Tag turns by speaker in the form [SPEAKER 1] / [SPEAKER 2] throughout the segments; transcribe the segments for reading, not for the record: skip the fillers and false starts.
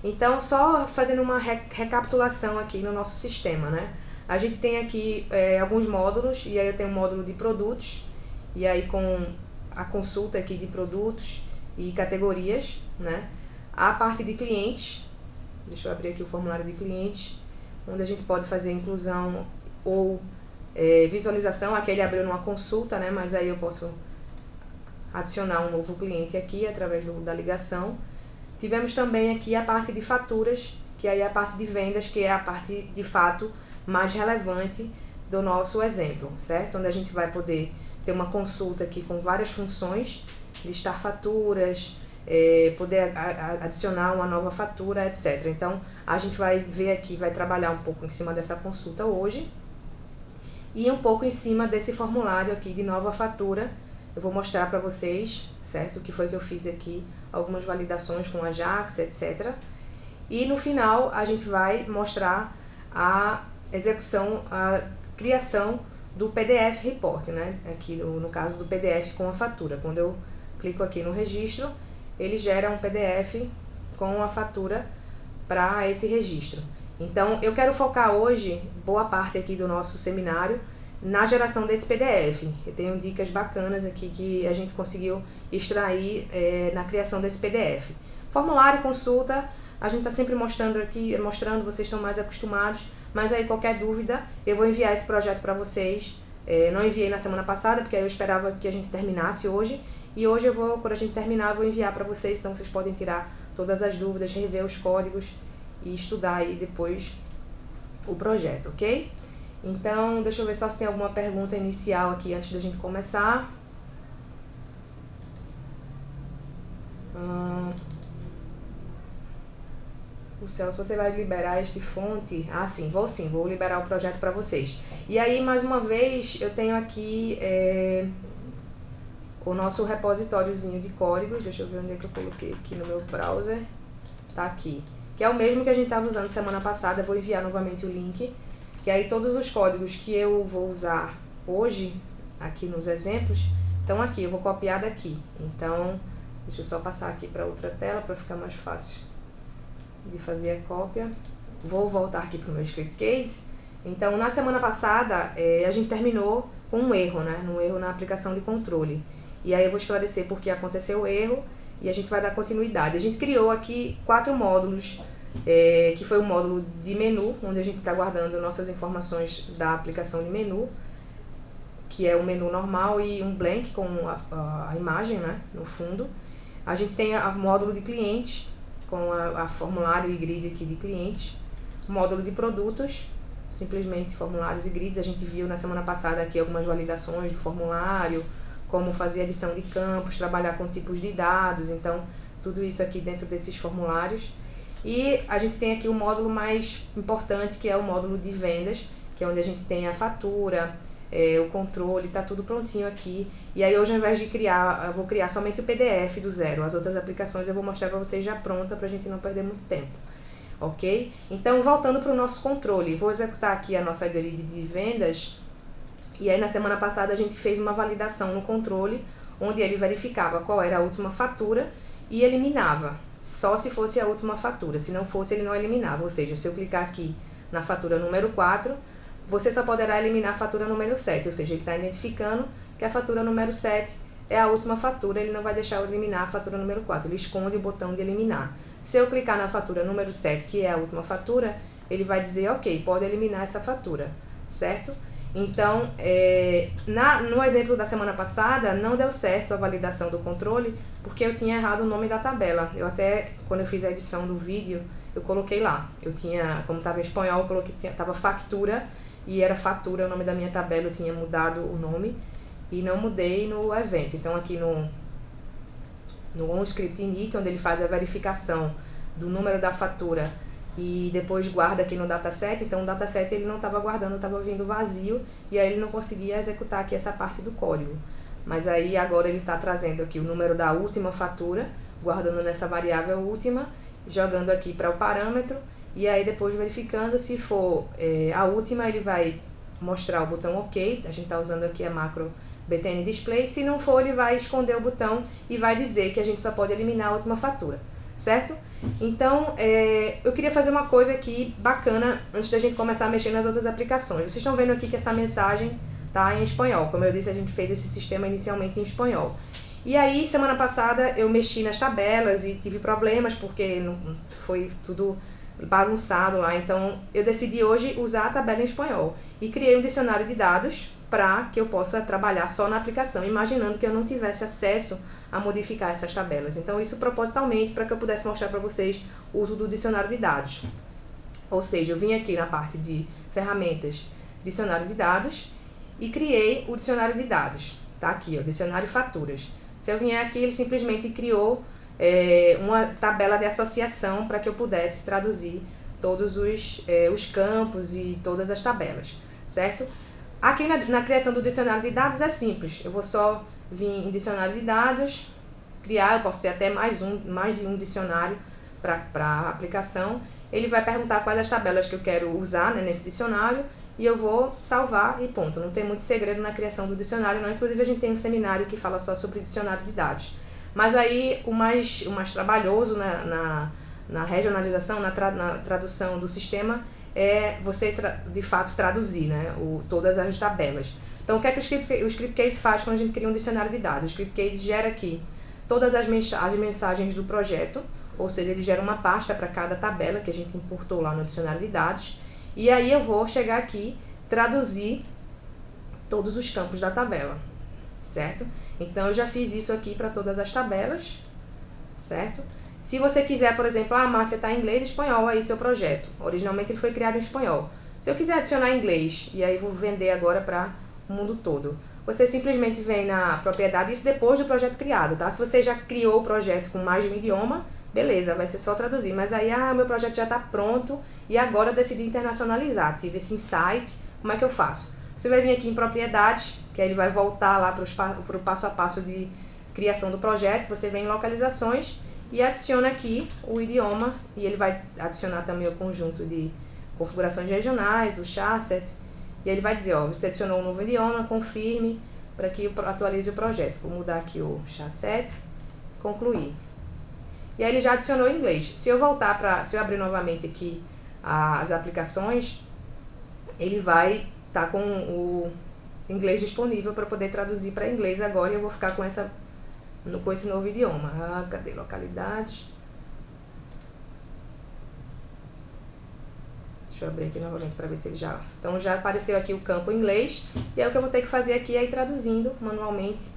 [SPEAKER 1] Então, só fazendo uma recapitulação aqui no nosso sistema, né? A gente tem aqui alguns módulos, e aí eu tenho um módulo de produtos, e aí com a consulta aqui de produtos e categorias, né? A parte de clientes, deixa eu abrir aqui o formulário de clientes, onde a gente pode fazer inclusão ou visualização. Aqui ele abriu numa consulta, né? Mas aí eu posso adicionar um novo cliente aqui através da ligação. Tivemos também aqui a parte de faturas, que aí é a parte de vendas, que é a parte de fato mais relevante do nosso exemplo, certo? Onde a gente vai poder ter uma consulta aqui com várias funções, listar faturas, poder adicionar uma nova fatura, etc. Então, a gente vai ver aqui, vai trabalhar um pouco em cima dessa consulta hoje e um pouco em cima desse formulário aqui de nova fatura. Eu vou mostrar para vocês, certo? O que foi que eu fiz aqui, algumas validações com Ajax, etc. E no final, a gente vai mostrar a execução, a criação do PDF Report, né? Aqui no caso do PDF com a fatura. Quando eu clico aqui no registro, ele gera um PDF com a fatura para esse registro. Então, eu quero focar hoje, boa parte aqui do nosso seminário, na geração desse PDF. Eu tenho dicas bacanas aqui que a gente conseguiu extrair na criação desse PDF. Formulário, consulta, a gente está sempre mostrando aqui, vocês estão mais acostumados, mas aí qualquer dúvida, eu vou enviar esse projeto para vocês. Não enviei na semana passada, porque aí eu esperava que a gente terminasse hoje, e hoje eu vou, quando a gente terminar, eu vou enviar para vocês, então vocês podem tirar todas as dúvidas, rever os códigos e estudar aí depois o projeto, ok? Então, deixa eu ver só se tem alguma pergunta inicial aqui antes da gente começar. O Celso, você vai liberar este fonte? Ah, sim, vou liberar o projeto para vocês. E aí, mais uma vez, eu tenho aqui o nosso repositóriozinho de códigos. Deixa eu ver onde é que eu coloquei aqui no meu browser. Tá aqui. Que é o mesmo que a gente estava usando semana passada. Eu vou enviar novamente o link. Que aí todos os códigos que eu vou usar hoje, aqui nos exemplos, estão aqui. Eu vou copiar daqui. Então, deixa eu só passar aqui para outra tela para ficar mais fácil de fazer a cópia. Vou voltar aqui para o meu script case. Então, na semana passada, a gente terminou com um erro, né? Um erro na aplicação de controle. E aí eu vou esclarecer por que aconteceu o erro e a gente vai dar continuidade. A gente criou aqui 4 módulos, que foi o módulo de menu, onde a gente está guardando nossas informações da aplicação de menu, que é o menu normal e um blank com a imagem, né, no fundo. A gente tem o módulo de cliente, com a formulário e grid aqui de clientes. Módulo de produtos, simplesmente formulários e grids. A gente viu na semana passada aqui algumas validações do formulário, como fazer adição de campos, trabalhar com tipos de dados, então tudo isso aqui dentro desses formulários. E a gente tem aqui o módulo mais importante, que é o módulo de vendas, que é onde a gente tem a fatura, o controle, tá tudo prontinho aqui. E aí hoje, ao invés de criar, eu vou criar somente o PDF do zero. As outras aplicações eu vou mostrar para vocês já pronta, pra gente não perder muito tempo. Ok? Então, voltando para o nosso controle, vou executar aqui a nossa grid de vendas. E aí na semana passada a gente fez uma validação no controle, onde ele verificava qual era a última fatura e eliminava, só se fosse a última fatura. Se não fosse, ele não eliminava. Ou seja, se eu clicar aqui na fatura número 4, você só poderá eliminar a fatura número 7. Ou seja, ele está identificando que a fatura número 7 é a última fatura, ele não vai deixar eu eliminar a fatura número 4. Ele esconde o botão de eliminar. Se eu clicar na fatura número 7, que é a última fatura, ele vai dizer, ok, pode eliminar essa fatura, certo? Então, no exemplo da semana passada, não deu certo a validação do controle, porque eu tinha errado o nome da tabela. Eu até, quando eu fiz a edição do vídeo, eu coloquei lá. Eu tinha, como estava em espanhol, eu coloquei, estava factura, e era fatura o nome da minha tabela, eu tinha mudado o nome, e não mudei no evento. Então, aqui no OnScript init, onde ele faz a verificação do número da fatura, e depois guarda aqui no dataset. Então o dataset ele não estava guardando, estava vindo vazio, e aí ele não conseguia executar aqui essa parte do código. Mas aí agora ele está trazendo aqui o número da última fatura, guardando nessa variável última, jogando aqui para o parâmetro, e aí depois verificando. Se for a última, ele vai mostrar o botão OK. A gente está usando aqui a macro btn display. Se não for, ele vai esconder o botão e vai dizer que a gente só pode eliminar a última fatura, certo? Então, eu queria fazer uma coisa aqui bacana antes da gente começar a mexer nas outras aplicações. Vocês estão vendo aqui que essa mensagem tá em espanhol. Como eu disse, a gente fez esse sistema inicialmente em espanhol. E aí, semana passada, eu mexi nas tabelas e tive problemas porque não foi tudo bagunçado lá. Então, eu decidi hoje usar a tabela em espanhol e criei um dicionário de dados para que eu possa trabalhar só na aplicação, imaginando que eu não tivesse acesso a modificar essas tabelas. Então, isso propositalmente para que eu pudesse mostrar para vocês o uso do dicionário de dados. Ou seja, eu vim aqui na parte de ferramentas, dicionário de dados, e criei o dicionário de dados. Tá aqui, ó, dicionário faturas. Se eu vier aqui, ele simplesmente criou uma tabela de associação para que eu pudesse traduzir todos os campos e todas as tabelas, certo? Aqui na criação do dicionário de dados é simples. Eu vou só vir em dicionário de dados, criar, eu posso ter até mais de um dicionário para a aplicação. Ele vai perguntar quais as tabelas que eu quero usar, né, nesse dicionário, e eu vou salvar e ponto. Não tem muito segredo na criação do dicionário, não. Inclusive, a gente tem um seminário que fala só sobre dicionário de dados. Mas aí, o mais trabalhoso na regionalização, na tradução do sistema, é você, de fato, traduzir, né, todas as tabelas. Então, o que é que o Script Case faz quando a gente cria um dicionário de dados? O Script Case gera aqui todas as mensagens do projeto, ou seja, ele gera uma pasta para cada tabela que a gente importou lá no dicionário de dados. E aí eu vou chegar aqui, traduzir todos os campos da tabela, certo? Então, eu já fiz isso aqui para todas as tabelas, certo? Se você quiser, por exemplo, Márcia está em inglês e espanhol aí seu projeto. Originalmente ele foi criado em espanhol. Se eu quiser adicionar inglês, e aí vou vender agora para o mundo todo, você simplesmente vem na propriedade, isso depois do projeto criado, tá? Se você já criou o projeto com mais de um idioma, beleza, vai ser só traduzir. Mas aí, meu projeto já está pronto e agora eu decidi internacionalizar. Tive esse insight, como é que eu faço? Você vai vir aqui em propriedades, que aí ele vai voltar lá para o passo a passo de criação do projeto. Você vem em localizações e adiciona aqui o idioma, e ele vai adicionar também o conjunto de configurações regionais, o chasset, e ele vai dizer, você adicionou um novo idioma, confirme, para que atualize o projeto. Vou mudar aqui o chasset, concluir. E aí ele já adicionou o inglês. Se eu abrir novamente aqui as aplicações, ele vai estar com o inglês disponível para poder traduzir para inglês agora, e eu vou ficar com esse novo idioma. Cadê localidade? Deixa eu abrir aqui novamente para ver se ele já... Então, já apareceu aqui o campo inglês, e aí o que eu vou ter que fazer aqui é ir traduzindo manualmente,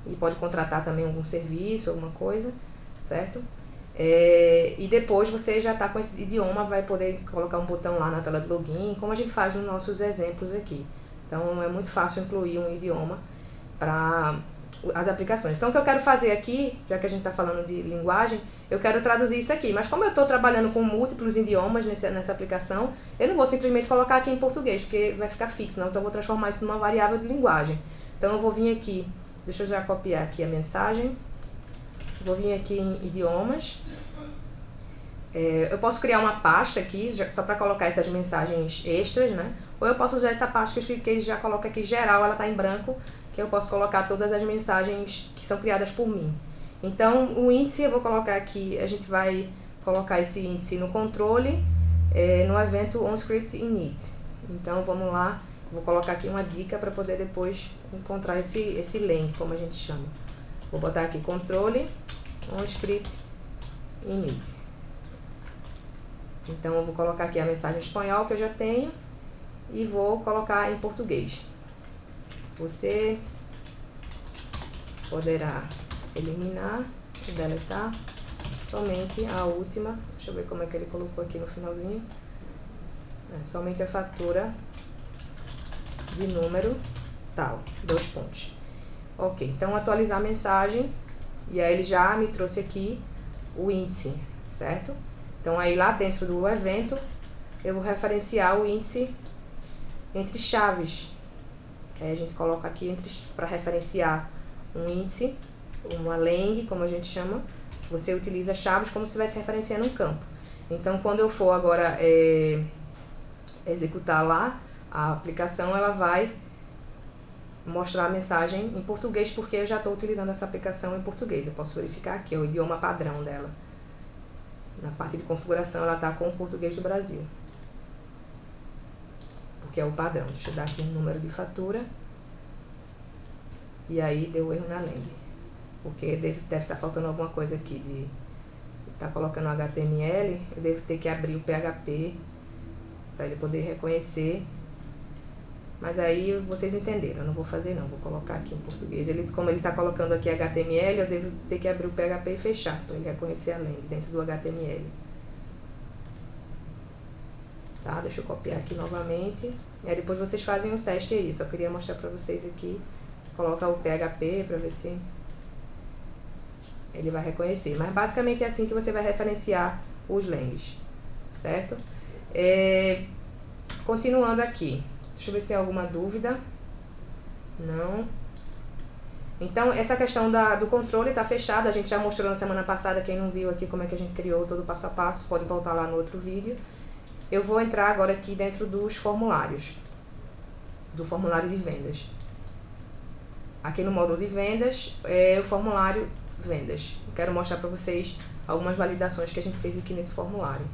[SPEAKER 1] e pode contratar também algum serviço, alguma coisa, certo? E depois você já está com esse idioma, vai poder colocar um botão lá na tela de login, como a gente faz nos nossos exemplos aqui. Então, é muito fácil incluir um idioma para as aplicações. Então, o que eu quero fazer aqui, já que a gente está falando de linguagem, eu quero traduzir isso aqui. Mas como eu estou trabalhando com múltiplos idiomas nessa aplicação, eu não vou simplesmente colocar aqui em português, porque vai ficar fixo, não. Então, eu vou transformar isso numa variável de linguagem. Então, eu vou vir aqui, deixa eu já copiar aqui a mensagem. Vou vir aqui em idiomas. Eu posso criar uma pasta aqui, só para colocar essas mensagens extras, né? Ou eu posso usar essa pasta que o Script Case já coloca aqui geral, ela está em branco, que eu posso colocar todas as mensagens que são criadas por mim. Então, o índice eu vou colocar aqui, a gente vai colocar esse índice no controle, no evento onScriptInit. Então, vamos lá, vou colocar aqui uma dica para poder depois encontrar esse link, como a gente chama. Vou botar aqui controle onScriptInit. Então, eu vou colocar aqui a mensagem em espanhol que eu já tenho e vou colocar em português. Você poderá eliminar e deletar somente a última. Deixa eu ver como é que ele colocou aqui no finalzinho. Somente a fatura de número tal, 2 pontos. Ok, então atualizar a mensagem, e aí ele já me trouxe aqui o índice, certo? Então aí lá dentro do evento eu vou referenciar o índice entre chaves, que aí a gente coloca aqui para referenciar um índice, uma lang, como a gente chama. Você utiliza chaves como se estivesse referenciando um campo. Então, quando eu for agora executar lá a aplicação, ela vai mostrar a mensagem em português, porque eu já estou utilizando essa aplicação em português. Eu posso verificar aqui, é o idioma padrão dela. Na parte de configuração ela está com o português do Brasil, porque é o padrão. Deixa eu dar aqui um número de fatura. E aí deu erro na Land, porque deve estar faltando alguma coisa aqui de estar colocando o HTML. Eu devo ter que abrir o PHP para ele poder reconhecer. Mas aí vocês entenderam, eu não vou fazer não, vou colocar aqui em português. Como ele está colocando aqui HTML, eu devo ter que abrir o PHP e fechar, para ele reconhecer a Land dentro do HTML. Tá, deixa eu copiar aqui novamente. E aí depois vocês fazem um teste aí, só queria mostrar para vocês aqui. Coloca o PHP para ver se ele vai reconhecer. Mas basicamente é assim que você vai referenciar os lands, certo? Continuando aqui. Deixa eu ver se tem alguma dúvida. Não. Então, essa questão do controle está fechada. A gente já mostrou na semana passada. Quem não viu aqui como é que a gente criou todo o passo a passo, pode voltar lá no outro vídeo. Eu vou entrar agora aqui dentro dos formulários. Do formulário de vendas. Aqui no módulo de vendas, é o formulário vendas. Eu quero mostrar para vocês algumas validações que a gente fez aqui nesse formulário.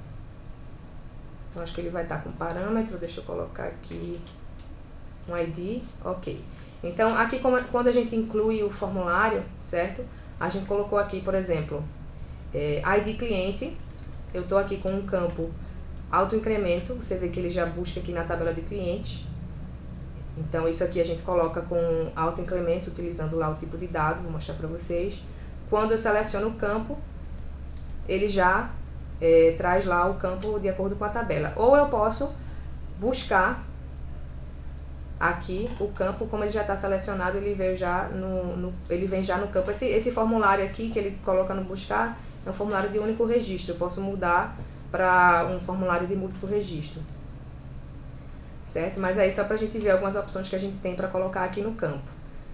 [SPEAKER 1] Então, acho que ele vai estar com parâmetro. Deixa eu colocar aqui um ID. Ok. Então, aqui quando a gente inclui o formulário, certo? A gente colocou aqui, por exemplo, ID cliente. Eu estou aqui com um campo autoincremento. Você vê que ele já busca aqui na tabela de clientes. Então, isso aqui a gente coloca com autoincremento, utilizando lá o tipo de dado. Vou mostrar para vocês. Quando eu seleciono o campo, ele já traz lá o campo de acordo com a tabela. Ou eu posso buscar aqui o campo, como ele já está selecionado, ele vem já no campo. Esse formulário aqui que ele coloca no buscar é um formulário de único registro. Eu posso mudar para um formulário de múltiplo registro. Certo? Mas aí só para a gente ver algumas opções que a gente tem para colocar aqui no campo.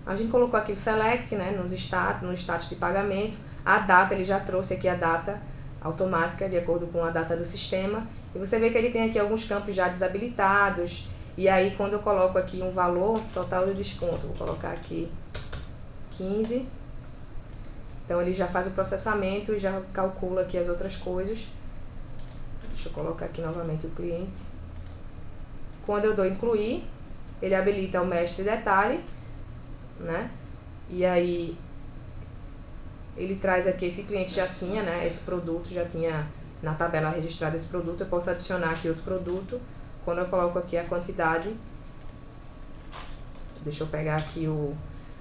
[SPEAKER 1] A gente colocou aqui o select, né, no status de pagamento. A data, ele já trouxe aqui a data automática, de acordo com a data do sistema. E você vê que ele tem aqui alguns campos já desabilitados. E aí, quando eu coloco aqui um valor total de desconto, vou colocar aqui 15. Então, ele já faz o processamento e já calcula aqui as outras coisas. Deixa eu colocar aqui novamente o cliente. Quando eu dou incluir, ele habilita o mestre detalhe, né? E aí, ele traz aqui, esse cliente já tinha, né? Esse produto, já tinha na tabela registrado esse produto. Eu posso adicionar aqui outro produto. Quando eu coloco aqui a quantidade, deixa eu pegar aqui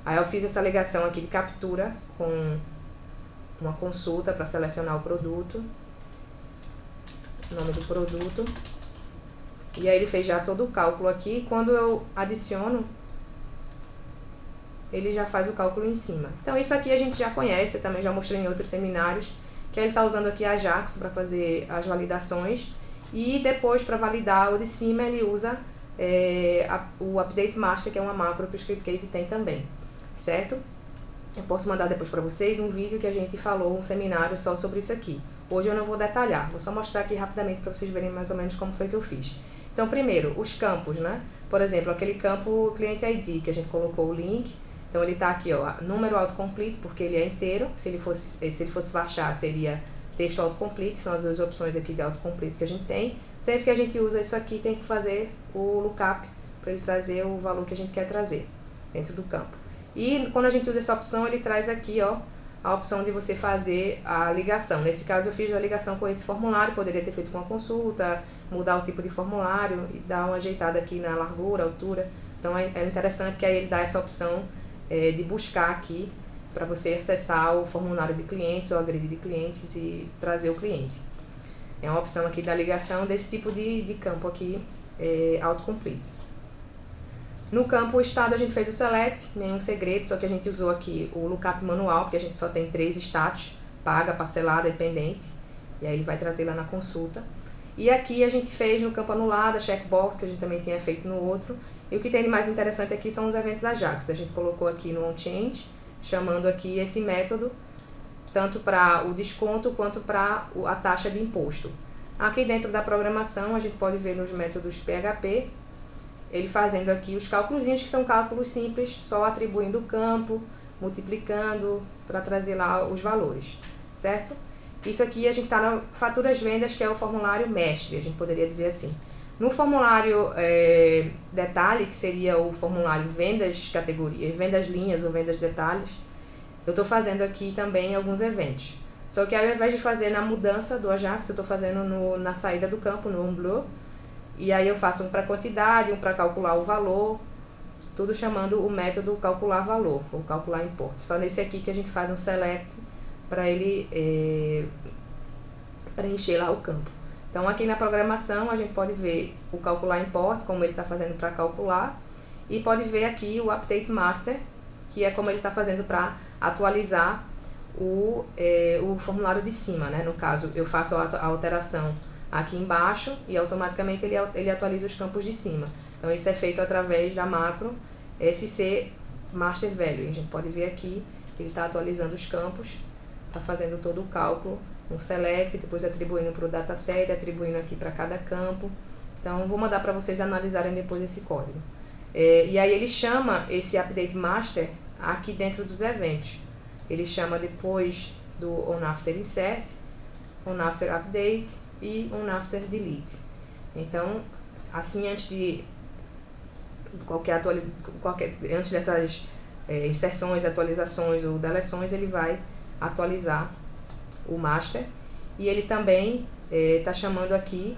[SPEAKER 1] Aí eu fiz essa ligação aqui de captura com uma consulta para selecionar o produto. O nome do produto. E aí ele fez já todo o cálculo aqui. Quando eu adiciono, ele já faz o cálculo em cima. Então isso aqui a gente já conhece, eu também já mostrei em outros seminários, que ele está usando aqui a Ajax para fazer as validações. E depois, para validar o de cima, ele usa o Update Master, que é uma macro que o Scriptcase tem também, certo? Eu posso mandar depois para vocês um vídeo que a gente falou, um seminário só sobre isso aqui. Hoje eu não vou detalhar, vou só mostrar aqui rapidamente para vocês verem mais ou menos como foi que eu fiz. Então, primeiro, os campos, né? Por exemplo, aquele campo Client ID, que a gente colocou o link. Então, ele está aqui, ó, número autocomplete, porque ele é inteiro. Se ele fosse baixar, seria texto autocomplete, são as duas opções aqui de autocomplete que a gente tem. Sempre que a gente usa isso aqui, tem que fazer o lookup para ele trazer o valor que a gente quer trazer dentro do campo. E quando a gente usa essa opção, ele traz aqui, ó, a opção de você fazer a ligação. Nesse caso, eu fiz a ligação com esse formulário, poderia ter feito com uma consulta, mudar o tipo de formulário e dar uma ajeitada aqui na largura, altura. Então, é interessante que aí ele dá essa opção de buscar aqui para você acessar o formulário de clientes ou a grid de clientes e trazer o cliente. É uma opção aqui da ligação desse tipo de campo aqui, autocomplete. No campo estado a gente fez o select, nenhum segredo, só que a gente usou aqui o lookup manual, porque a gente só tem 3 status, paga, parcelada e pendente. E aí ele vai trazer lá na consulta. E aqui a gente fez no campo anulado, a checkbox, que a gente também tinha feito no outro. E o que tem de mais interessante aqui são os eventos Ajax. A gente colocou aqui no onChange, chamando aqui esse método, tanto para o desconto quanto para a taxa de imposto. Aqui dentro da programação a gente pode ver nos métodos PHP, ele fazendo aqui os cálculos, que são cálculos simples, só atribuindo o campo, multiplicando para trazer lá os valores, certo? Isso aqui a gente está no faturas vendas, que é o formulário mestre, a gente poderia dizer assim. No formulário detalhe, que seria o formulário vendas categorias, vendas linhas ou vendas detalhes, eu estou fazendo aqui também alguns eventos. Só que ao invés de fazer na mudança do Ajax, eu estou fazendo na saída do campo, no onBlue. E aí eu faço um para quantidade, um para calcular o valor, tudo chamando o método calcular valor, ou calcular import. Só nesse aqui que a gente faz um select para ele preencher lá o campo. Então aqui na programação a gente pode ver o calcular import, como ele está fazendo para calcular, e pode ver aqui o update master, que é como ele está fazendo para atualizar o formulário de cima, né? No caso, eu faço a alteração aqui embaixo e automaticamente ele atualiza os campos de cima. Então isso é feito através da macro SC Master Value. A gente pode ver aqui, ele está atualizando os campos, está fazendo todo o cálculo, um select, depois atribuindo para o dataset, atribuindo aqui para cada campo. Então vou mandar para vocês analisarem depois esse código. E aí ele chama esse Update Master aqui dentro dos eventos. Ele chama depois do onAfter Insert, onAfter Update e onAfter Delete. Então, assim, antes dessas inserções, atualizações ou deleções, ele vai atualizar o master. E ele também está chamando aqui,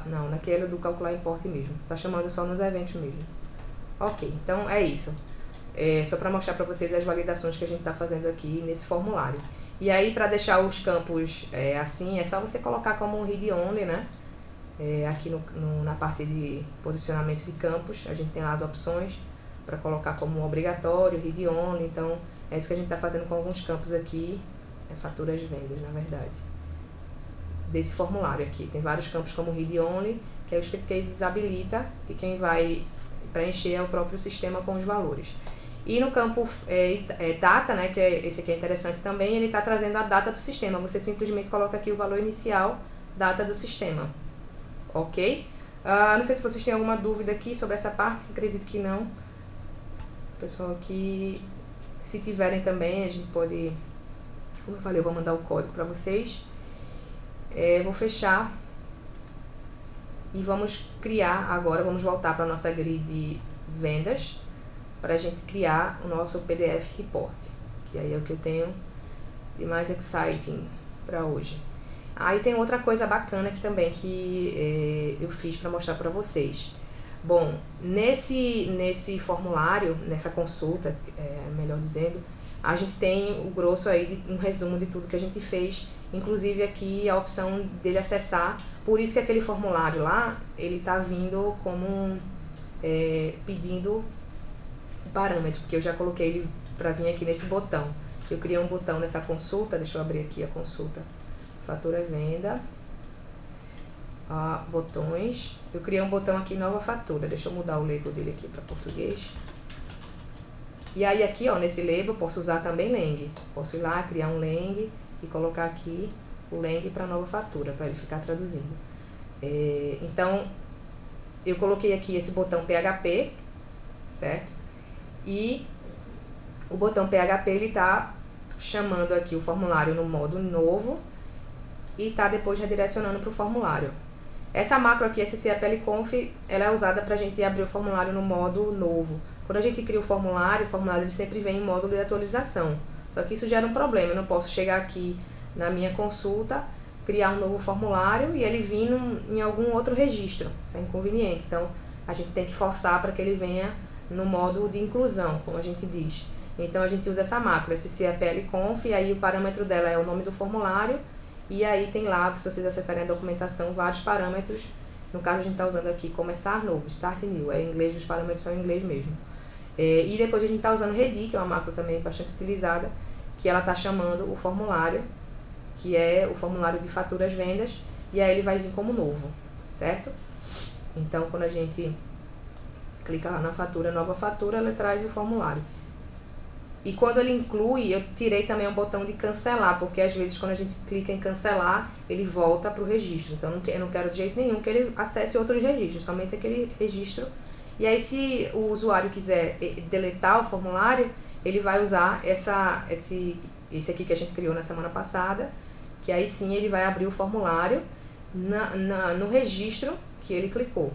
[SPEAKER 1] não, naquele do calcular import mesmo, está chamando só nos eventos mesmo. Ok, então é isso. Só para mostrar para vocês as validações que a gente está fazendo aqui nesse formulário. E aí, para deixar os campos assim, é só você colocar como um read only, né? Aqui na parte de posicionamento de campos, a gente tem lá as opções para colocar como um obrigatório, read only. Então, é isso que a gente está fazendo com alguns campos aqui, faturas vendas, na verdade, desse formulário aqui. Tem vários campos como read only, que aí o script case desabilita e quem vai preencher é o próprio sistema com os valores. E no campo data, né, que esse aqui é interessante também, ele está trazendo a data do sistema. Você simplesmente coloca aqui o valor inicial, data do sistema. Ok? Não sei se vocês têm alguma dúvida aqui sobre essa parte, acredito que não. Pessoal aqui, se tiverem também, a gente pode, como eu falei, eu vou mandar o código para vocês. Vou fechar e vamos criar agora, vamos voltar para a nossa grid vendas, para a gente criar o nosso PDF Report, que aí é o que eu tenho de mais exciting para hoje. Aí tem outra coisa bacana aqui também que eu fiz para mostrar para vocês. Bom, nesse formulário, nessa consulta, melhor dizendo, a gente tem o grosso aí de um resumo de tudo que a gente fez, inclusive aqui a opção dele acessar. Por isso que aquele formulário lá, ele tá vindo como pedindo o parâmetro, porque eu já coloquei ele para vir aqui nesse botão. Eu criei um botão nessa consulta, deixa eu abrir aqui a consulta, fatura venda, botões. Eu criei um botão aqui, nova fatura, deixa eu mudar o label dele aqui para português. E aí aqui, ó, nesse label eu posso usar também lang. Posso ir lá, criar um lang e colocar aqui o lang para nova fatura, para ele ficar traduzindo. Então, eu coloquei aqui esse botão PHP, certo? E o botão PHP, ele tá chamando aqui o formulário no modo novo e tá depois redirecionando para o formulário. Essa macro aqui, SCAPLConf, ela é usada para a gente abrir o formulário no modo novo. Quando a gente cria o formulário ele sempre vem em módulo de atualização. Só que isso gera um problema, eu não posso chegar aqui na minha consulta, criar um novo formulário e ele vir em algum outro registro. Isso é inconveniente, então a gente tem que forçar para que ele venha no modo de inclusão, como a gente diz. Então a gente usa essa macro, SCAPLConf, e aí o parâmetro dela é o nome do formulário, e aí tem lá, se vocês acessarem a documentação, vários parâmetros. No caso a gente está usando aqui começar novo, start new, em inglês, os parâmetros são em inglês mesmo. E depois a gente está usando ready, que é uma macro também bastante utilizada, que ela está chamando o formulário, que é o formulário de faturas vendas, e aí ele vai vir como novo, certo? Então quando a gente clica lá na fatura, nova fatura, ela traz o formulário. E quando ele inclui, eu tirei também um botão de cancelar, porque às vezes quando a gente clica em cancelar, ele volta para o registro. Então eu não quero de jeito nenhum que ele acesse outros registros, somente aquele registro. E aí se o usuário quiser deletar o formulário, ele vai usar esse esse aqui que a gente criou na semana passada, que aí sim ele vai abrir o formulário no registro que ele clicou,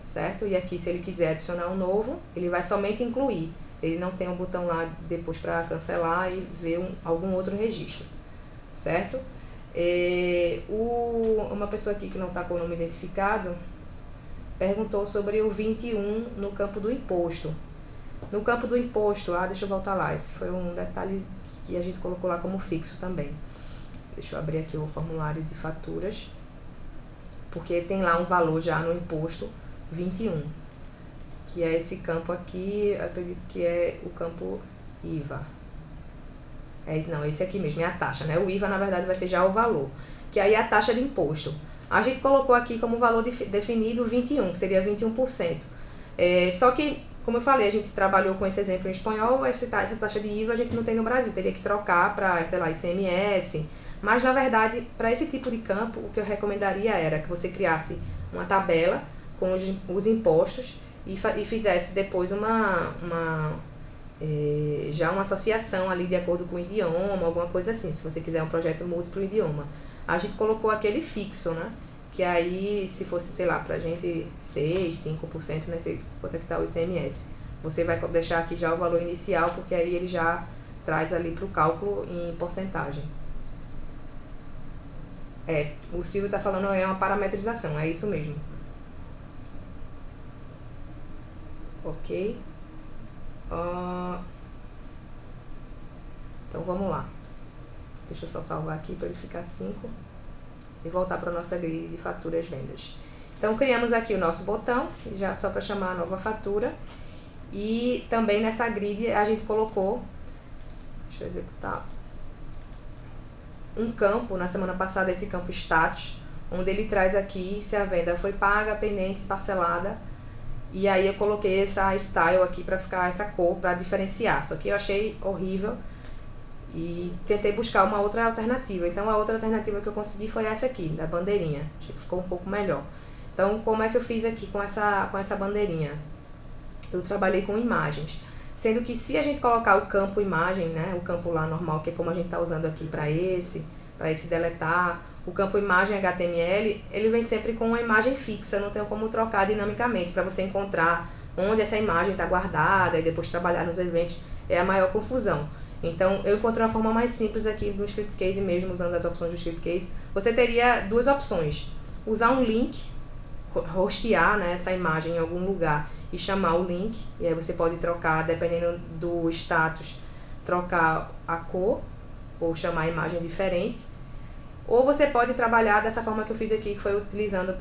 [SPEAKER 1] certo? E aqui, se ele quiser adicionar um novo, ele vai somente incluir. Ele não tem um botão lá depois para cancelar e ver algum outro registro, certo? Uma pessoa aqui que não está com o nome identificado perguntou sobre o 21 no campo do imposto. No campo do imposto, deixa eu voltar lá, esse foi um detalhe que a gente colocou lá como fixo também. Deixa eu abrir aqui o formulário de faturas, porque tem lá um valor já no imposto 21, que é esse campo aqui, acredito que é o campo IVA. Não, esse aqui mesmo, é a taxa, né? O IVA, na verdade, vai ser já o valor, que aí é a taxa de imposto. A gente colocou aqui como valor definido 21, que seria 21%. Só que, como eu falei, a gente trabalhou com esse exemplo em espanhol, essa taxa de IVA a gente não tem no Brasil, teria que trocar para, sei lá, ICMS. Mas, na verdade, para esse tipo de campo, o que eu recomendaria era que você criasse uma tabela com os impostos e fizesse depois já uma associação ali de acordo com o idioma, alguma coisa assim, se você quiser um projeto múltiplo idioma. A gente colocou aquele fixo, né? Que aí, se fosse, sei lá, pra gente 6, 5%, não sei quanto é que tá o ICMS. Você vai deixar aqui já o valor inicial, porque aí ele já traz ali pro cálculo em porcentagem. O Silvio tá falando é uma parametrização, é isso mesmo. Ok. Então vamos lá. Deixa eu só salvar aqui para ele ficar 5 e voltar para a nossa grid de faturas vendas. Então criamos aqui o nosso botão, já só para chamar a nova fatura. E também nessa grid a gente colocou, deixa eu executar, um campo, na semana passada, esse campo status, onde ele traz aqui se a venda foi paga, pendente, parcelada. E aí eu coloquei essa style aqui para ficar essa cor, para diferenciar. Só que eu achei horrível e tentei buscar uma outra alternativa. Então a outra alternativa que eu consegui foi essa aqui, da bandeirinha. Achei que ficou um pouco melhor. Então como é que eu fiz aqui com essa bandeirinha? Eu trabalhei com imagens. Sendo que se a gente colocar o campo imagem, né, o campo lá normal, que é como a gente está usando aqui para esse deletar, o campo imagem HTML, ele vem sempre com uma imagem fixa, não tem como trocar dinamicamente, para você encontrar onde essa imagem está guardada e depois trabalhar nos eventos, é a maior confusão. Então, eu encontrei uma forma mais simples aqui no Script Case mesmo, usando as opções do Script Case. Você teria duas opções: usar um link, hostear, né, essa imagem em algum lugar e chamar o link, e aí você pode trocar, dependendo do status, trocar a cor ou chamar a imagem diferente. Ou você pode trabalhar dessa forma que eu fiz aqui, que foi utilizando a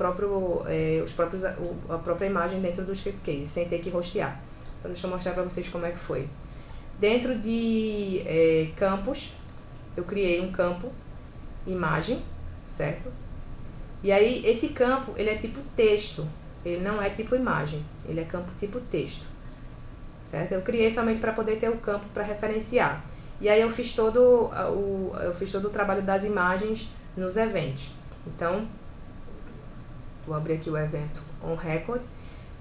[SPEAKER 1] própria imagem dentro do Script Case, sem ter que hostear. Então deixa eu mostrar para vocês como é que foi. Dentro de campos, eu criei um campo imagem, certo? E aí esse campo, ele é tipo texto, ele não é tipo imagem, ele é campo tipo texto, certo? Eu criei somente para poder ter o campo para referenciar. E aí eu fiz todo o trabalho das imagens nos eventos. Então, vou abrir aqui o evento on record,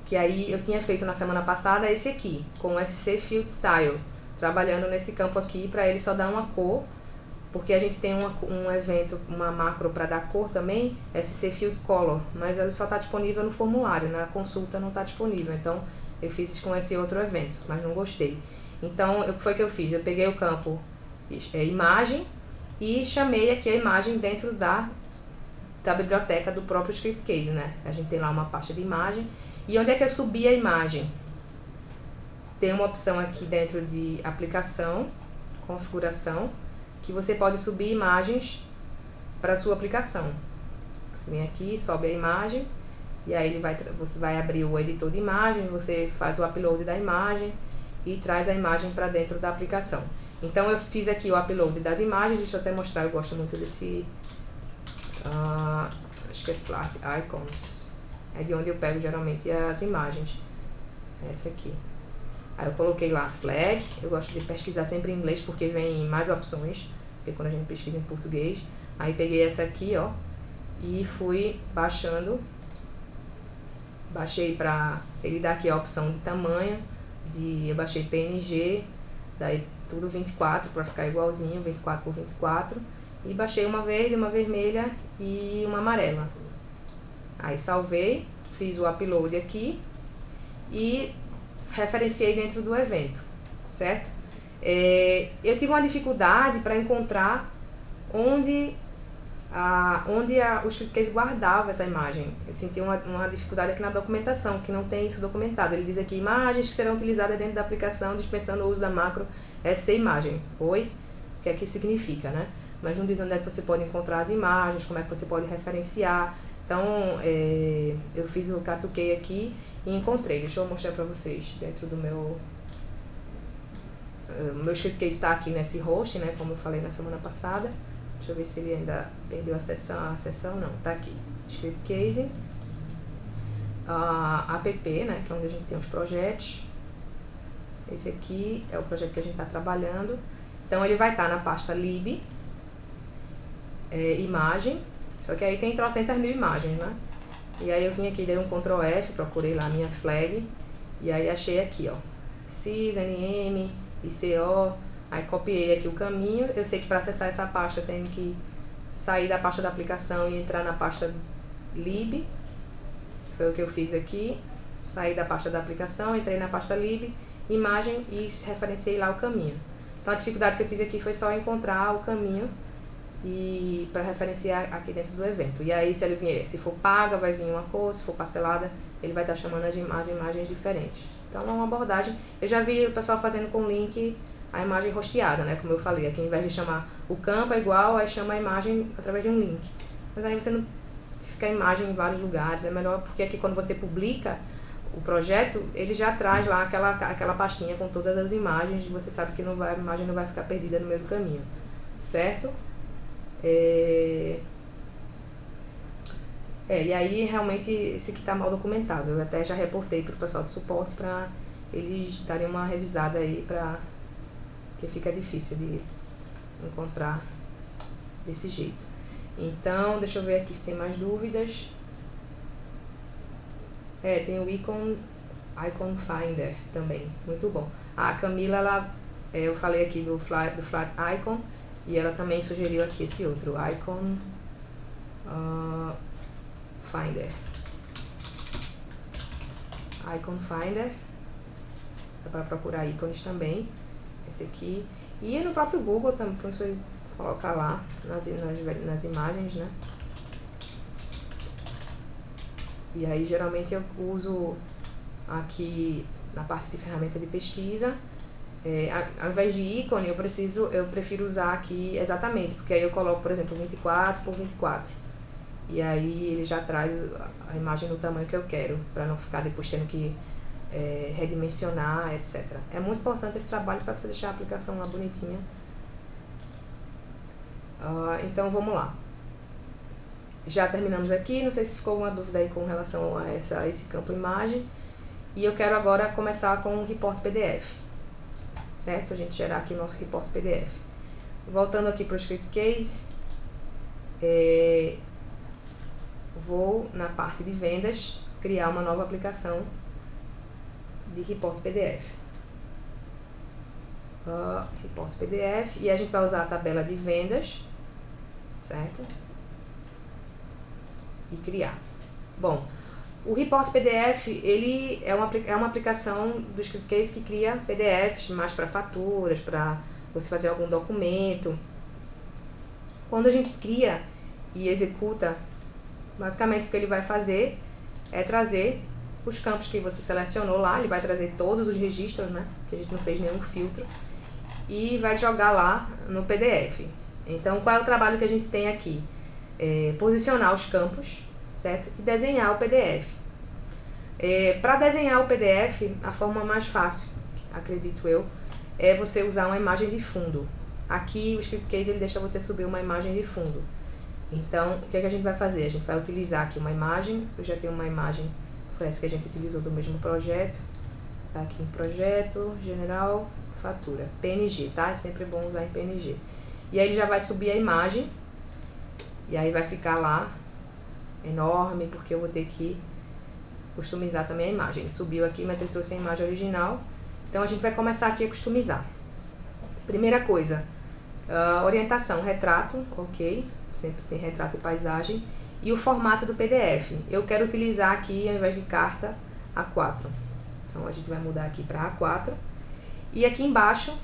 [SPEAKER 1] que aí eu tinha feito na semana passada esse aqui, com o SC Field Style, trabalhando nesse campo aqui para ele só dar uma cor, porque a gente tem um evento, uma macro para dar cor também, SC Field Color, mas ele só está disponível no formulário, na consulta não está disponível. Então, eu fiz isso com esse outro evento, mas não gostei. Então, o que foi que eu fiz? Eu peguei o campo imagem e chamei aqui a imagem dentro da biblioteca do próprio Script Case, né? A gente tem lá uma pasta de imagem. E onde é que eu subi a imagem? Tem uma opção aqui dentro de aplicação, configuração, que você pode subir imagens para a sua aplicação. Você vem aqui, sobe a imagem, e aí você vai abrir o editor de imagem, você faz o upload da imagem e traz a imagem para dentro da aplicação. Então eu fiz aqui o upload das imagens, deixa eu até mostrar, eu gosto muito desse, acho que é Flat Icons, é de onde eu pego geralmente as imagens, essa aqui. Aí eu coloquei lá flag, eu gosto de pesquisar sempre em inglês porque vem mais opções, porque quando a gente pesquisa em português. Aí peguei essa aqui, ó, e fui baixando, baixei pra ele dar aqui a opção de tamanho, eu baixei PNG, daí tudo 24 para ficar igualzinho, 24 por 24. E baixei uma verde, uma vermelha e uma amarela. Aí salvei, fiz o upload aqui e referenciei dentro do evento, certo? Eu tive uma dificuldade para encontrar onde o script guardava essa imagem. Eu senti uma dificuldade aqui na documentação, que não tem isso documentado. Ele diz aqui, imagens que serão utilizadas dentro da aplicação dispensando o uso da macro scImagem. Oi? O que é que isso significa, né? Mas não diz onde é que você pode encontrar as imagens, como é que você pode referenciar. Então, eu fiz o catuquei aqui e encontrei. Deixa eu mostrar para vocês dentro do meu... O meu script case está aqui nesse host, né? Como eu falei na semana passada. Deixa eu ver se ele ainda perdeu a sessão. Não, tá aqui. Script case. App, né? Que é onde a gente tem os projetos. Esse aqui é o projeto que a gente está trabalhando. Então, ele vai estar na pasta lib, imagem. Só que aí tem 300.000 imagens, né? E aí eu vim aqui, dei um Ctrl F, procurei lá a minha flag. E aí achei aqui, ó. sys, nm, ico. Aí copiei aqui o caminho. Eu sei que para acessar essa pasta eu tenho que sair da pasta da aplicação e entrar na pasta lib. Foi o que eu fiz aqui. Saí da pasta da aplicação, entrei na pasta lib, imagem e referenciei lá o caminho. Então a dificuldade que eu tive aqui foi só encontrar o caminho e para referenciar aqui dentro do evento. E aí se for paga vai vir uma cor, se for parcelada ele vai estar chamando as imagens diferentes. Então é uma abordagem. Eu já vi o pessoal fazendo com link a imagem rosteada, né? Como eu falei, aqui ao invés de chamar o campo é igual, aí chama a imagem através de um link. Mas aí você não fica a imagem em vários lugares, é melhor porque aqui quando você publica o projeto, ele já traz lá aquela pastinha com todas as imagens, você sabe que a imagem não vai ficar perdida no meio do caminho, certo? E aí realmente esse aqui tá mal documentado. Eu até já reportei pro pessoal de suporte para eles darem uma revisada aí, porque fica difícil de encontrar desse jeito. Então, deixa eu ver aqui se tem mais dúvidas. Tem o Icon Finder também, muito bom. A Camila, eu falei aqui do Flat Icon, e ela também sugeriu aqui esse outro, Icon Finder. Icon Finder, dá para procurar ícones também, esse aqui. E no próprio Google também, para você colocar lá nas imagens, né? E aí geralmente eu uso aqui na parte de ferramenta de pesquisa, ao invés de ícone eu prefiro usar aqui exatamente, porque aí eu coloco, por exemplo, 24 por 24. E aí ele já traz a imagem no tamanho que eu quero, para não ficar depois tendo que redimensionar, etc. É muito importante esse trabalho para você deixar a aplicação lá bonitinha. Então vamos lá. Já terminamos aqui, não sei se ficou alguma dúvida aí com relação a esse campo imagem. E eu quero agora começar com o report PDF, certo? A gente gerar aqui nosso report PDF. Voltando aqui para o script case, vou na parte de vendas criar uma nova aplicação de report PDF. Report PDF, e a gente vai usar a tabela de vendas, certo? E criar. Bom, o Report PDF, ele é uma aplicação do script case que cria PDFs mais para faturas, para você fazer algum documento. Quando a gente cria e executa, basicamente o que ele vai fazer é trazer os campos que você selecionou lá, ele vai trazer todos os registros, né, que a gente não fez nenhum filtro, e vai jogar lá no PDF. Então, qual é o trabalho que a gente tem aqui? Posicionar os campos, certo? E desenhar o PDF. Para desenhar o PDF, a forma mais fácil, acredito eu, é você usar uma imagem de fundo. Aqui o script case ele deixa você subir uma imagem de fundo. Então, o que é que a gente vai fazer? A gente vai utilizar aqui uma imagem. Eu já tenho uma imagem, foi essa que a gente utilizou do mesmo projeto. Tá aqui em projeto, general, fatura, PNG, tá? É sempre bom usar em PNG. E aí ele já vai subir a imagem. E aí vai ficar lá enorme, porque eu vou ter que customizar também a imagem. Ele subiu aqui, mas ele trouxe a imagem original. Então a gente vai começar aqui a customizar. Primeira coisa, orientação, retrato, ok, sempre tem retrato e paisagem, e o formato do PDF. Eu quero utilizar aqui, ao invés de carta, A4. Então a gente vai mudar aqui para A4. E aqui embaixo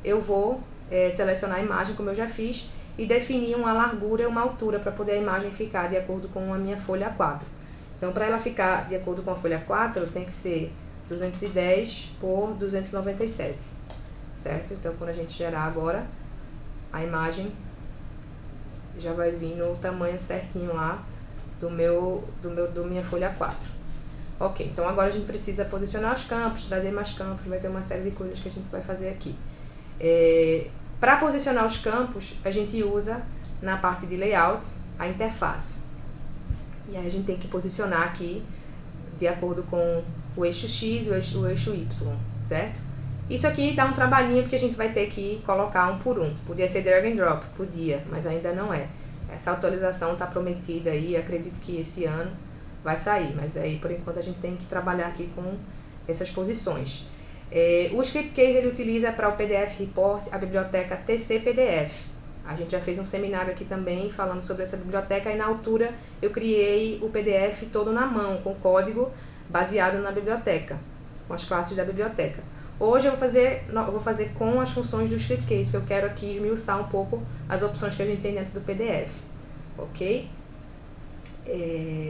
[SPEAKER 1] eu vou selecionar a imagem, como eu já fiz, e definir uma largura e uma altura para poder a imagem ficar de acordo com a minha folha A4. Então, para ela ficar de acordo com a folha A4, tem que ser 210 por 297, certo? Então, quando a gente gerar agora, a imagem já vai vir no tamanho certinho lá do minha folha A4. Ok, então agora a gente precisa posicionar os campos, trazer mais campos, vai ter uma série de coisas que a gente vai fazer aqui. Para posicionar os campos, a gente usa na parte de layout a interface. E aí a gente tem que posicionar aqui de acordo com o eixo X e o eixo Y, certo? Isso aqui dá um trabalhinho porque a gente vai ter que colocar um por um. Podia ser drag and drop, podia, mas ainda não é. Essa atualização está prometida aí, acredito que esse ano vai sair, mas aí por enquanto a gente tem que trabalhar aqui com essas posições. O Script Case ele utiliza para o PDF Report a biblioteca TC-PDF. A gente já fez um seminário aqui também falando sobre essa biblioteca e na altura eu criei o PDF todo na mão, com código baseado na biblioteca, com as classes da biblioteca. Hoje eu vou fazer com as funções do Script Case, porque eu quero aqui esmiuçar um pouco as opções que a gente tem dentro do PDF, ok?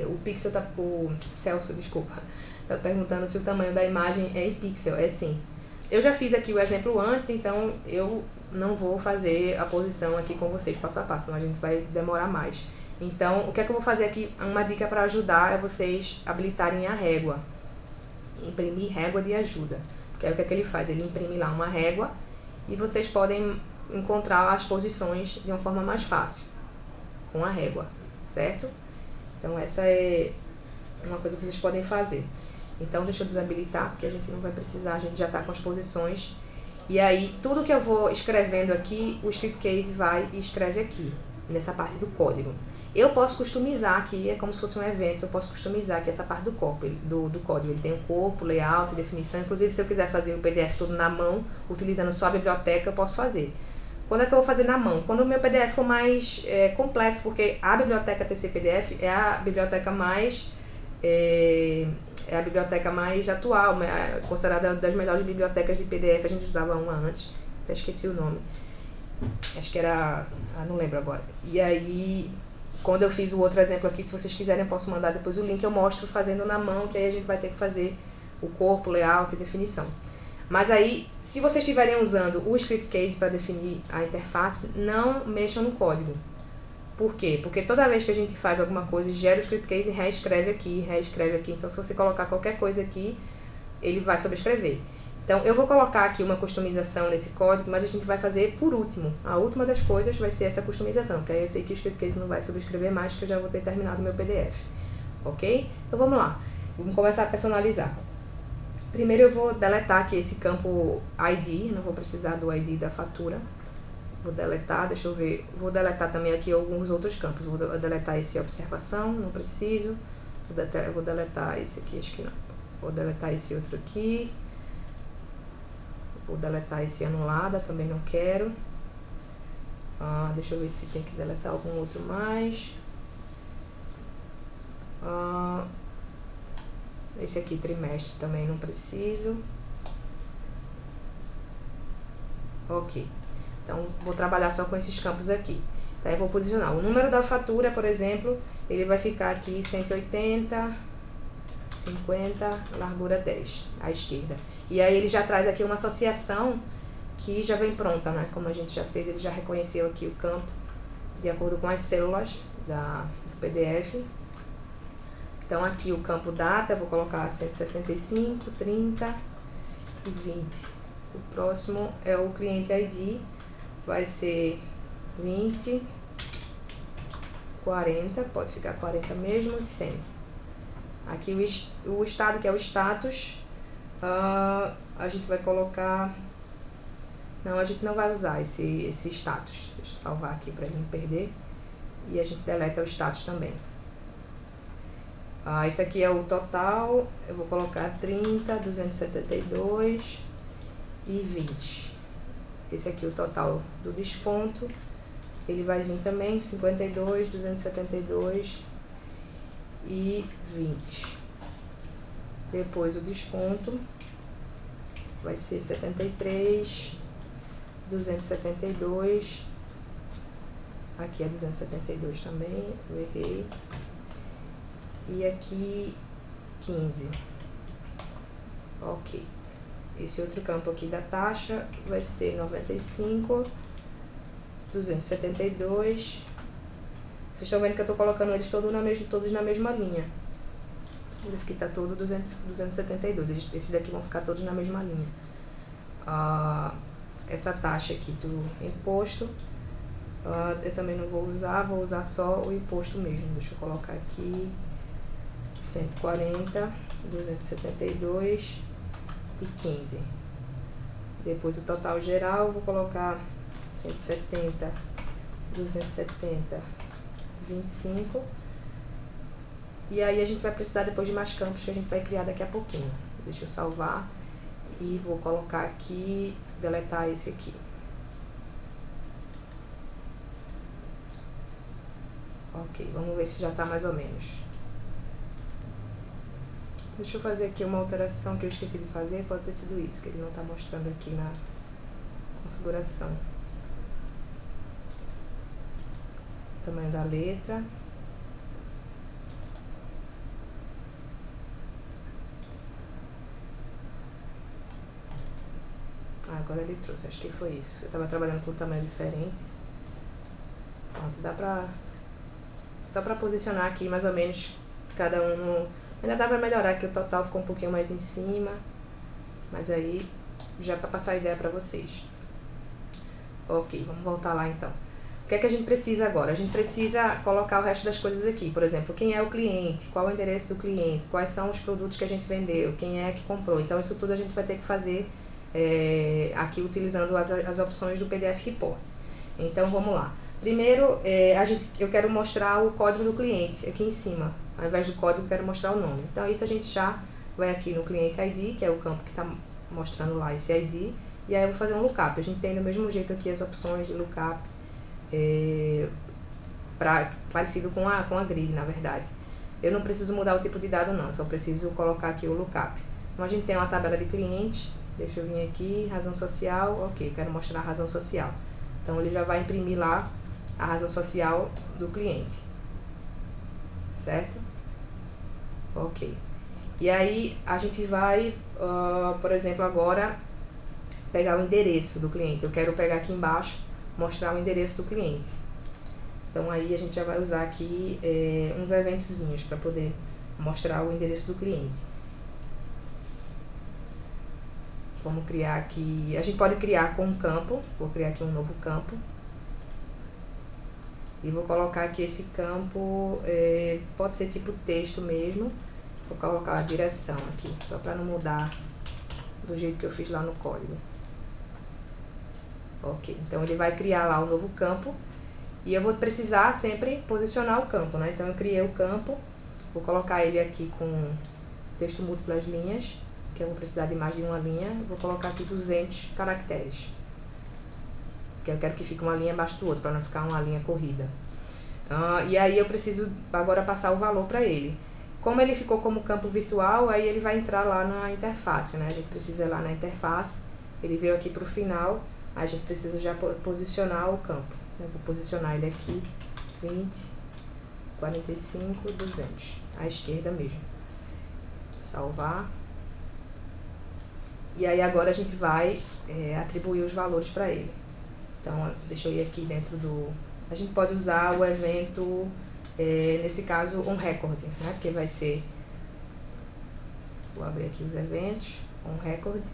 [SPEAKER 1] O Celso, desculpa, tá perguntando se o tamanho da imagem é em pixel. É sim. Eu já fiz aqui o exemplo antes, então eu não vou fazer a posição aqui com vocês passo a passo, senão a gente vai demorar mais. Então, o que é que eu vou fazer aqui? Uma dica para ajudar é vocês habilitarem a régua. Imprimir régua de ajuda. Porque aí o que é que ele faz? Ele imprime lá uma régua e vocês podem encontrar as posições de uma forma mais fácil com a régua, certo? Então essa é uma coisa que vocês podem fazer. Então deixa eu desabilitar, porque a gente não vai precisar, a gente já está com as posições. E aí tudo que eu vou escrevendo aqui, o Script Case vai e escreve aqui, nessa parte do código. Eu posso customizar aqui, é como se fosse um evento, eu posso customizar aqui essa parte do código. Ele tem o corpo, layout, definição. Inclusive, se eu quiser fazer o PDF todo na mão, utilizando só a biblioteca, eu posso fazer. Quando é que eu vou fazer na mão? Quando o meu PDF for mais complexo, porque a biblioteca TC-PDF é a biblioteca mais atual, considerada das melhores bibliotecas de PDF. A gente usava uma antes, até esqueci o nome. Acho que era... não lembro agora. E aí, quando eu fiz o outro exemplo aqui, se vocês quiserem, eu posso mandar depois o link. Eu mostro fazendo na mão, que aí a gente vai ter que fazer o corpo, layout e definição. Mas aí, se vocês estiverem usando o Script Case para definir a interface, não mexam no código. Por quê? Porque toda vez que a gente faz alguma coisa, gera o Script Case e reescreve aqui. Então, se você colocar qualquer coisa aqui, ele vai sobrescrever. Então, eu vou colocar aqui uma customização nesse código, mas a gente vai fazer por último. A última das coisas vai ser essa customização, porque aí eu sei que o Script Case não vai sobrescrever mais, que eu já vou ter terminado o meu PDF. Ok? Então, vamos lá. Vamos começar a personalizar. Primeiro eu vou deletar aqui esse campo ID, não vou precisar do ID da fatura. Vou deletar, deixa eu ver, vou deletar também aqui alguns outros campos. Vou deletar esse observação, não preciso. Vou deletar esse aqui, acho que não. Vou deletar esse outro aqui. Vou deletar esse anulada, também não quero. Deixa eu ver se tem que deletar algum outro mais. Esse aqui, trimestre, também não preciso. Ok. Então, vou trabalhar só com esses campos aqui. Então, eu vou posicionar. O número da fatura, por exemplo, ele vai ficar aqui 180, 50, largura 10, à esquerda. E aí, ele já traz aqui uma associação que já vem pronta, né? Como a gente já fez, ele já reconheceu aqui o campo de acordo com as células do PDF. Então, aqui o campo data, eu vou colocar 165, 30 e 20. O próximo é o cliente ID, vai ser 20, 40, pode ficar 40 mesmo, e 100. Aqui o estado, que é o status, a gente vai colocar... Não, a gente não vai usar esse status. Deixa eu salvar aqui para ele não perder. E a gente deleta o status também. Esse aqui é o total, eu vou colocar 30, 272 e 20. esse aqui o total do desconto. Ele vai vir também 52, 272 e 20. Depois o desconto vai ser 73, 272. Aqui é 272 também, eu errei. E aqui 15. Ok. Esse outro campo aqui da taxa vai ser 95, 272. Vocês estão vendo que eu estou colocando eles todos na mesma linha. Por isso que está todo 272. Esses daqui vão ficar todos na mesma linha. Essa taxa aqui do imposto, eu também não vou usar só o imposto mesmo. Deixa eu colocar aqui 140, 272 e 15. Depois o total geral eu vou colocar 170, 270, 25. E aí a gente vai precisar depois de mais campos que a gente vai criar daqui a pouquinho. Deixa eu salvar e vou colocar aqui, deletar esse aqui. Ok, vamos ver se já tá mais ou menos. Deixa eu fazer aqui uma alteração que eu esqueci de fazer, pode ter sido isso, que ele não tá mostrando aqui na configuração. Tamanho da letra. Agora ele trouxe, acho que foi isso. Eu tava trabalhando com um tamanho diferente. Pronto, dá pra... Só pra posicionar aqui mais ou menos cada um no... Ainda dá pra melhorar, que o total ficou um pouquinho mais em cima. Mas aí, já pra passar a ideia pra vocês. Ok, vamos voltar lá então. O que é que a gente precisa agora? A gente precisa colocar o resto das coisas aqui. Por exemplo, quem é o cliente, qual é o endereço do cliente, quais são os produtos que a gente vendeu, quem é que comprou. Então isso tudo a gente vai ter que fazer aqui utilizando as opções do PDF Report. Então vamos lá. Primeiro, eu quero mostrar o código do cliente aqui em cima. Ao invés do código, eu quero mostrar o nome. Então isso a gente já vai aqui no Cliente ID, que é o campo que está mostrando lá esse ID. E aí eu vou fazer um lookup. A gente tem do mesmo jeito aqui as opções de lookup, parecido com a grid, na verdade. Eu não preciso mudar o tipo de dado não, só preciso colocar aqui o lookup. Então a gente tem uma tabela de clientes. Deixa eu vir aqui, razão social, ok, eu quero mostrar a razão social. Então ele já vai imprimir lá a razão social do cliente, certo? Ok. E aí a gente vai, por exemplo, agora pegar o endereço do cliente. Eu quero pegar aqui embaixo, mostrar o endereço do cliente. Então aí a gente já vai usar aqui uns eventozinhos para poder mostrar o endereço do cliente. Vamos criar aqui, a gente pode criar com um campo, vou criar aqui um novo campo. E vou colocar aqui esse campo, pode ser tipo texto mesmo. Vou colocar a direção aqui, só para não mudar do jeito que eu fiz lá no código. Ok, então ele vai criar lá um novo campo. E eu vou precisar sempre posicionar o campo, né? Então eu criei o campo, vou colocar ele aqui com texto múltiplas linhas, que eu vou precisar de mais de uma linha. Vou colocar aqui 200 caracteres. Porque eu quero que fique uma linha abaixo do outro, para não ficar uma linha corrida. E aí eu preciso agora passar o valor para ele. Como ele ficou como campo virtual, aí ele vai entrar lá na interface, né? A gente precisa ir lá na interface, ele veio aqui para o final, a gente precisa já posicionar o campo. Eu vou posicionar ele aqui, 20, 45, 200, à esquerda mesmo. Salvar. E aí agora a gente vai atribuir os valores para ele. Então, deixa eu ir aqui dentro do... A gente pode usar o evento, nesse caso, onRecord, né? Porque vai ser... Vou abrir aqui os eventos, onRecord.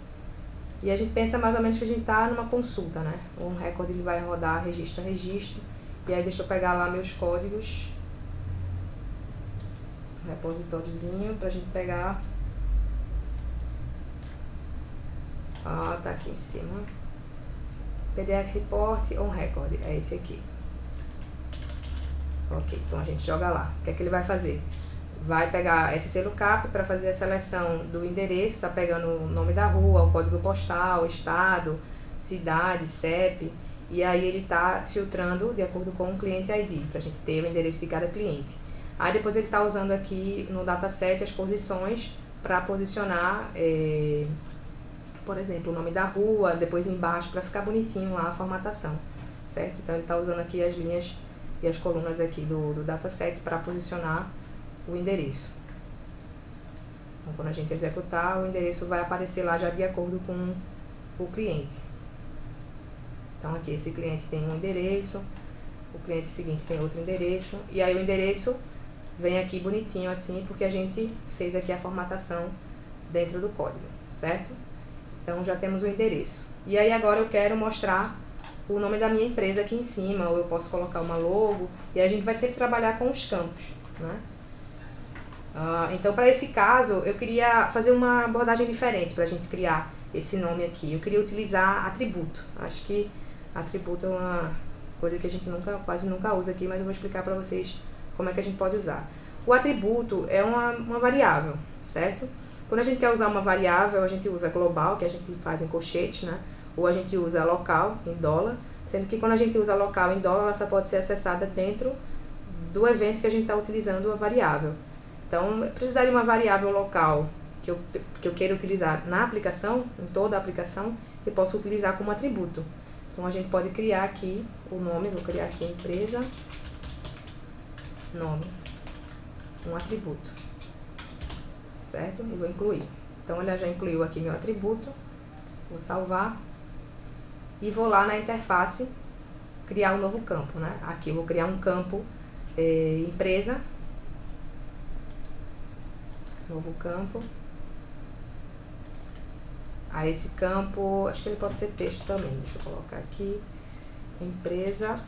[SPEAKER 1] E a gente pensa mais ou menos que a gente está numa consulta, né? O onRecord ele vai rodar registro a registro. E aí deixa eu pegar lá meus códigos. Um repositóriozinho pra gente pegar. Tá aqui em cima. PDF Report onRecord, é esse aqui. Ok, então a gente joga lá. O que é que ele vai fazer? Vai pegar SC Lookup para fazer a seleção do endereço, tá pegando o nome da rua, o código postal, o estado, cidade, CEP, e aí ele está filtrando de acordo com o cliente ID, para a gente ter o endereço de cada cliente. Aí depois ele está usando aqui no dataset as posições para posicionar, por exemplo, o nome da rua, depois embaixo, para ficar bonitinho lá a formatação, certo? Então ele está usando aqui as linhas e as colunas aqui do dataset para posicionar o endereço. Então quando a gente executar, o endereço vai aparecer lá já de acordo com o cliente. Então aqui esse cliente tem um endereço, o cliente seguinte tem outro endereço, e aí o endereço vem aqui bonitinho assim, porque a gente fez aqui a formatação dentro do código, certo? Então já temos o endereço. E aí agora eu quero mostrar o nome da minha empresa aqui em cima, ou eu posso colocar uma logo, e a gente vai sempre trabalhar com os campos, né? Então para esse caso eu queria fazer uma abordagem diferente para a gente criar esse nome aqui. Eu queria utilizar atributo. Acho que atributo é uma coisa que a gente quase nunca usa aqui, mas eu vou explicar para vocês como é que a gente pode usar. O atributo é uma variável, certo? Quando a gente quer usar uma variável, a gente usa global, que a gente faz em colchete, né? Ou a gente usa local, em dólar, sendo que quando a gente usa local em dólar, ela só pode ser acessada dentro do evento que a gente está utilizando a variável. Então, precisar de uma variável local que eu queira utilizar na aplicação, em toda a aplicação, eu posso utilizar como atributo. Então, a gente pode criar aqui o nome, vou criar aqui empresa, nome, um atributo, certo? E vou incluir. Então, ela já incluiu aqui meu atributo, vou salvar e vou lá na interface criar um novo campo, né? Aqui eu vou criar um campo empresa, novo campo. Aí esse campo, acho que ele pode ser texto também, deixa eu colocar aqui, empresa.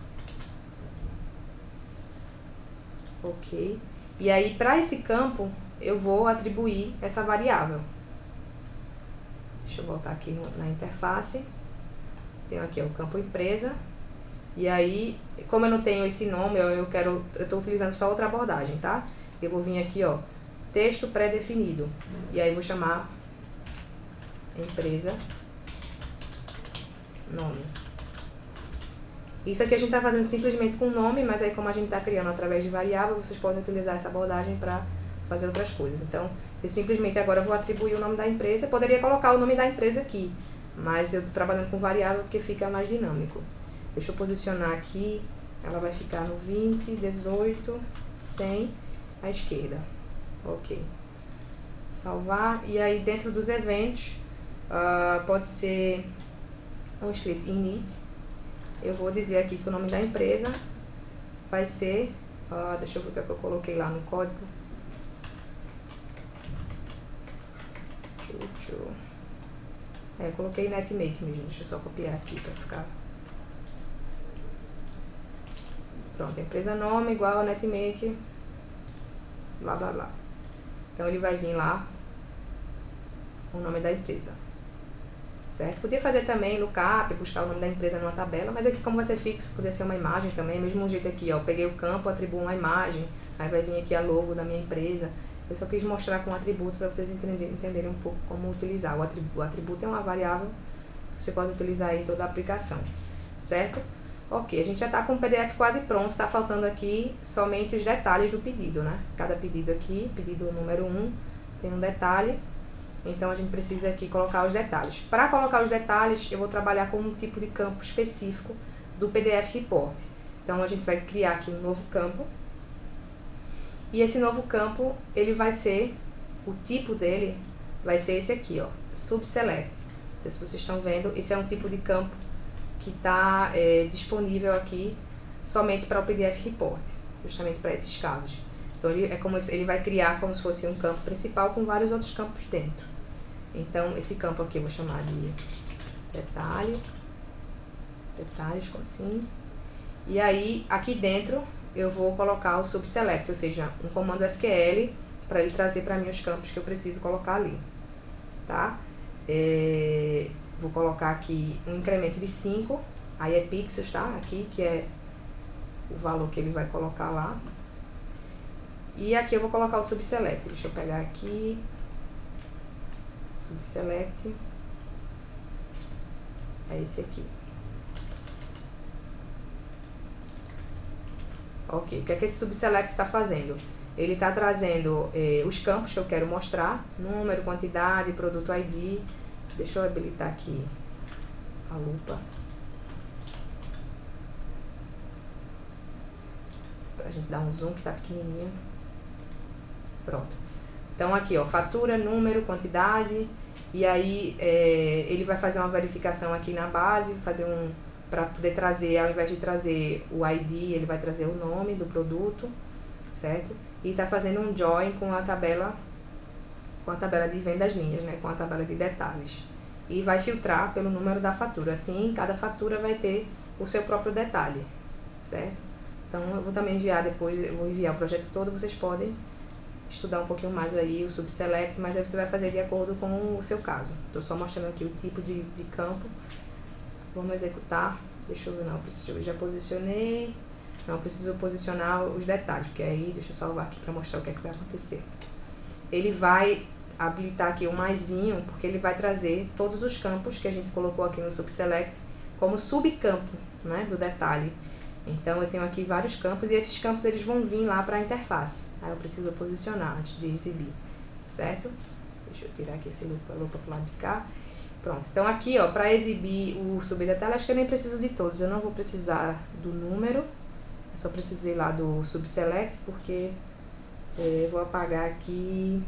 [SPEAKER 1] Ok. E aí, para esse campo, eu vou atribuir essa variável. Deixa eu voltar aqui na interface. Tenho aqui o campo empresa. E aí, como eu não tenho esse nome, eu estou utilizando só outra abordagem, tá? Eu vou vir aqui, ó, texto pré-definido. E aí, vou chamar empresa nome. Isso aqui a gente está fazendo simplesmente com nome, mas aí como a gente está criando através de variável, vocês podem utilizar essa abordagem para fazer outras coisas. Então, eu simplesmente agora vou atribuir o nome da empresa. Eu poderia colocar o nome da empresa aqui, mas eu estou trabalhando com variável porque fica mais dinâmico. Deixa eu posicionar aqui, ela vai ficar no 20, 18, 100, à esquerda. Ok. Salvar, e aí dentro dos eventos, pode ser um script init. Eu vou dizer aqui que o nome da empresa vai ser, deixa eu ver o que é que eu coloquei lá no código. Eu coloquei netmake mesmo, deixa eu só copiar aqui para ficar. Pronto, empresa nome igual a netmake, blá blá blá. Então ele vai vir lá o nome da empresa. Certo? Podia fazer também lookup, buscar o nome da empresa numa tabela, mas aqui como vai ser fixo, poderia ser uma imagem também, mesmo jeito aqui, ó, eu peguei o campo, atribuo uma imagem, aí vai vir aqui a logo da minha empresa. Eu só quis mostrar com atributo para vocês entenderem um pouco como utilizar. O atributo é uma variável que você pode utilizar em toda a aplicação, certo? Ok, a gente já está com o PDF quase pronto, está faltando aqui somente os detalhes do pedido, né? Cada pedido aqui, pedido número 1, tem um detalhe. Então, a gente precisa aqui colocar os detalhes. Para colocar os detalhes, eu vou trabalhar com um tipo de campo específico do PDF Report. Então, a gente vai criar aqui um novo campo. E esse novo campo, ele vai ser, o tipo dele vai ser esse aqui, ó, Subselect. Não sei se vocês estão vendo, esse é um tipo de campo que está disponível aqui somente para o PDF Report, justamente para esses casos. Então, ele vai criar como se fosse um campo principal com vários outros campos dentro. Então, esse campo aqui eu vou chamar de detalhes, assim. E aí, aqui dentro, eu vou colocar o subselect, ou seja, um comando SQL para ele trazer para mim os campos que eu preciso colocar ali, tá? Vou colocar aqui um incremento de 5, aí é pixels, tá? Aqui, que é o valor que ele vai colocar lá. E aqui eu vou colocar o subselect. Deixa eu pegar aqui. Subselect. é esse aqui. Ok, o que é que esse subselect está fazendo? Ele está trazendo os campos que eu quero mostrar, número, quantidade, produto ID. Deixa eu habilitar aqui a lupa, pra gente dar um zoom que tá pequenininho. Pronto. Então aqui, ó, fatura, número, quantidade, e aí ele vai fazer uma verificação aqui na base, para poder trazer, ao invés de trazer o ID, ele vai trazer o nome do produto, certo? E tá fazendo um join com a tabela de vendas linhas, né? Com a tabela de detalhes. E vai filtrar pelo número da fatura. Assim, cada fatura vai ter o seu próprio detalhe, certo? Então, eu vou também enviar depois, eu vou enviar o projeto todo, vocês podem estudar um pouquinho mais aí o subselect, mas aí você vai fazer de acordo com o seu caso. Estou só mostrando aqui o tipo de campo. Vamos executar. Deixa eu ver, não, eu já posicionei. Não, preciso posicionar os detalhes, porque aí, deixa eu salvar aqui para mostrar o que é que vai acontecer. Ele vai habilitar aqui o maisinho, porque ele vai trazer todos os campos que a gente colocou aqui no subselect como subcampo, né, do detalhe. Então, eu tenho aqui vários campos e esses campos eles vão vir lá para a interface. Aí eu preciso posicionar antes de exibir, certo? Deixa eu tirar aqui esse lupa pro lado de cá. Pronto, então aqui, ó, para exibir o subdetalhe, acho que eu nem preciso de todos. Eu não vou precisar do número, eu só precisei lá do subselect, porque eu vou apagar aqui,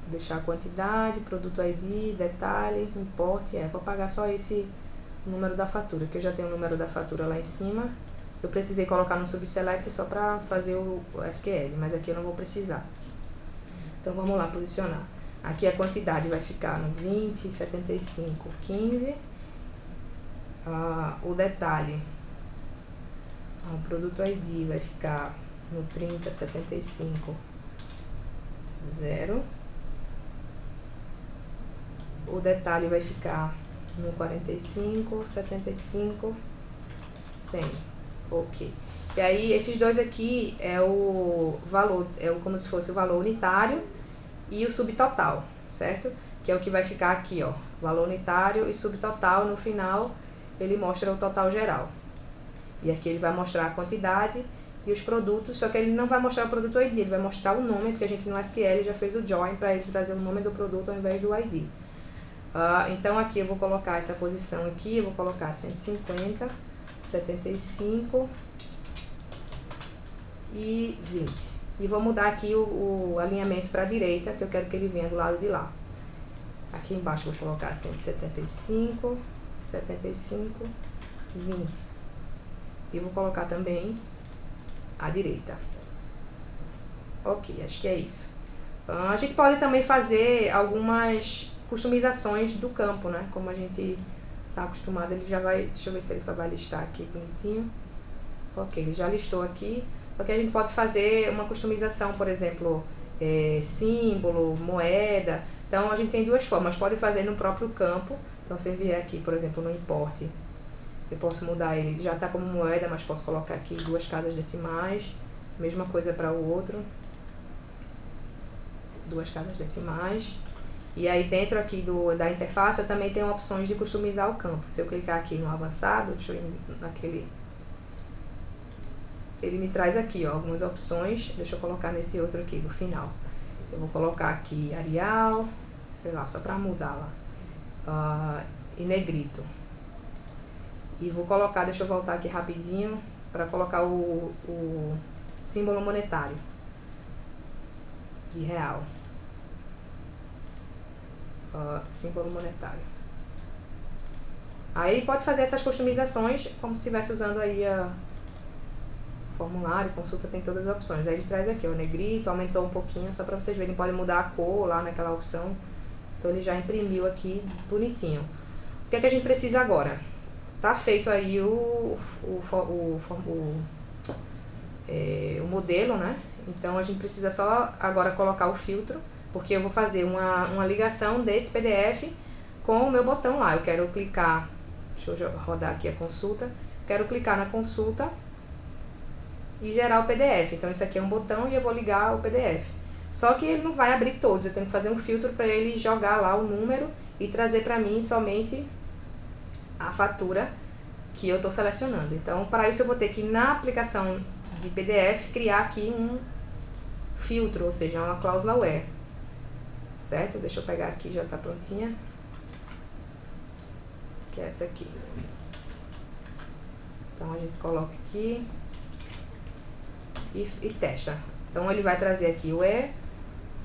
[SPEAKER 1] vou deixar a quantidade, produto ID, detalhe, importe, vou apagar só esse número da fatura, que eu já tenho o número da fatura lá em cima. Eu precisei colocar no subselect só para fazer o SQL, mas aqui eu não vou precisar. Então vamos lá posicionar. Aqui a quantidade vai ficar no 20, 75, 15. O detalhe, o produto ID vai ficar no 30, 75, 0. O detalhe vai ficar no 45, 75, 100. Ok. E aí, esses dois aqui é o valor, como se fosse o valor unitário e o subtotal, certo? Que é o que vai ficar aqui, ó. Valor unitário e subtotal, no final, ele mostra o total geral. E aqui ele vai mostrar a quantidade e os produtos, só que ele não vai mostrar o produto ID, ele vai mostrar o nome, porque a gente no SQL já fez o join para ele trazer o nome do produto ao invés do ID. Então aqui eu vou colocar essa posição aqui, eu vou colocar 150, 75 e 20. E vou mudar aqui o alinhamento para a direita, que eu quero que ele venha do lado de lá. Aqui embaixo eu vou colocar 175, 75, 20. E vou colocar também a direita. Ok, acho que é isso. A gente pode também fazer algumas customizações do campo, né? Como a gente tá acostumado, ele já vai... Deixa eu ver se ele só vai listar aqui bonitinho. Ok, ele já listou aqui. Só que a gente pode fazer uma customização, por exemplo, símbolo, moeda. Então, a gente tem duas formas. Pode fazer no próprio campo. Então, se eu vier aqui, por exemplo, no import, eu posso mudar ele. Já está como moeda, mas posso colocar aqui 2 casas decimais. Mesma coisa para o outro. 2 casas decimais. E aí, dentro aqui da interface, eu também tenho opções de customizar o campo. Se eu clicar aqui no avançado, deixa eu ir naquele... Ele me traz aqui, ó, algumas opções. Deixa eu colocar nesse outro aqui, do final. Eu vou colocar aqui Arial, sei lá, só para mudar lá. E negrito. E vou colocar, deixa eu voltar aqui rapidinho, para colocar o símbolo monetário. De real. Símbolo monetário. Aí pode fazer essas customizações como se estivesse usando aí formulário, consulta, tem todas as opções. Aí ele traz aqui, o negrito, aumentou um pouquinho, só para vocês verem, pode mudar a cor lá naquela opção. Então ele já imprimiu aqui bonitinho. O que é que a gente precisa agora? Tá feito aí o modelo, né? Então a gente precisa só agora colocar o filtro, porque eu vou fazer uma ligação desse PDF com o meu botão lá. Eu quero clicar, deixa eu rodar aqui a consulta, quero clicar na consulta e gerar o PDF. Então esse aqui é um botão e eu vou ligar o PDF. Só que ele não vai abrir todos, eu tenho que fazer um filtro para ele jogar lá o número e trazer para mim somente a fatura que eu estou selecionando. Então, para isso eu vou ter que, na aplicação de PDF, criar aqui um filtro, ou seja, uma cláusula where, certo? Deixa eu pegar aqui, já está prontinha, que é essa aqui. Então, a gente coloca aqui e testa. Então, ele vai trazer aqui where,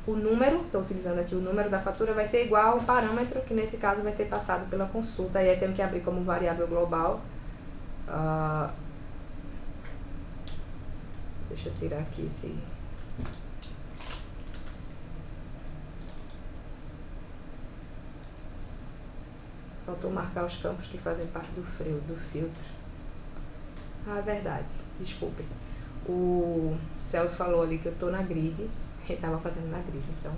[SPEAKER 1] o número, estou utilizando aqui o número da fatura, vai ser igual ao parâmetro, que nesse caso vai ser passado pela consulta, e aí eu tenho que abrir como variável global. Deixa eu tirar aqui esse... Faltou marcar os campos que fazem parte do filtro. Ah, verdade, desculpem. O Celso falou ali que eu tô na grid, ele estava fazendo na grid, então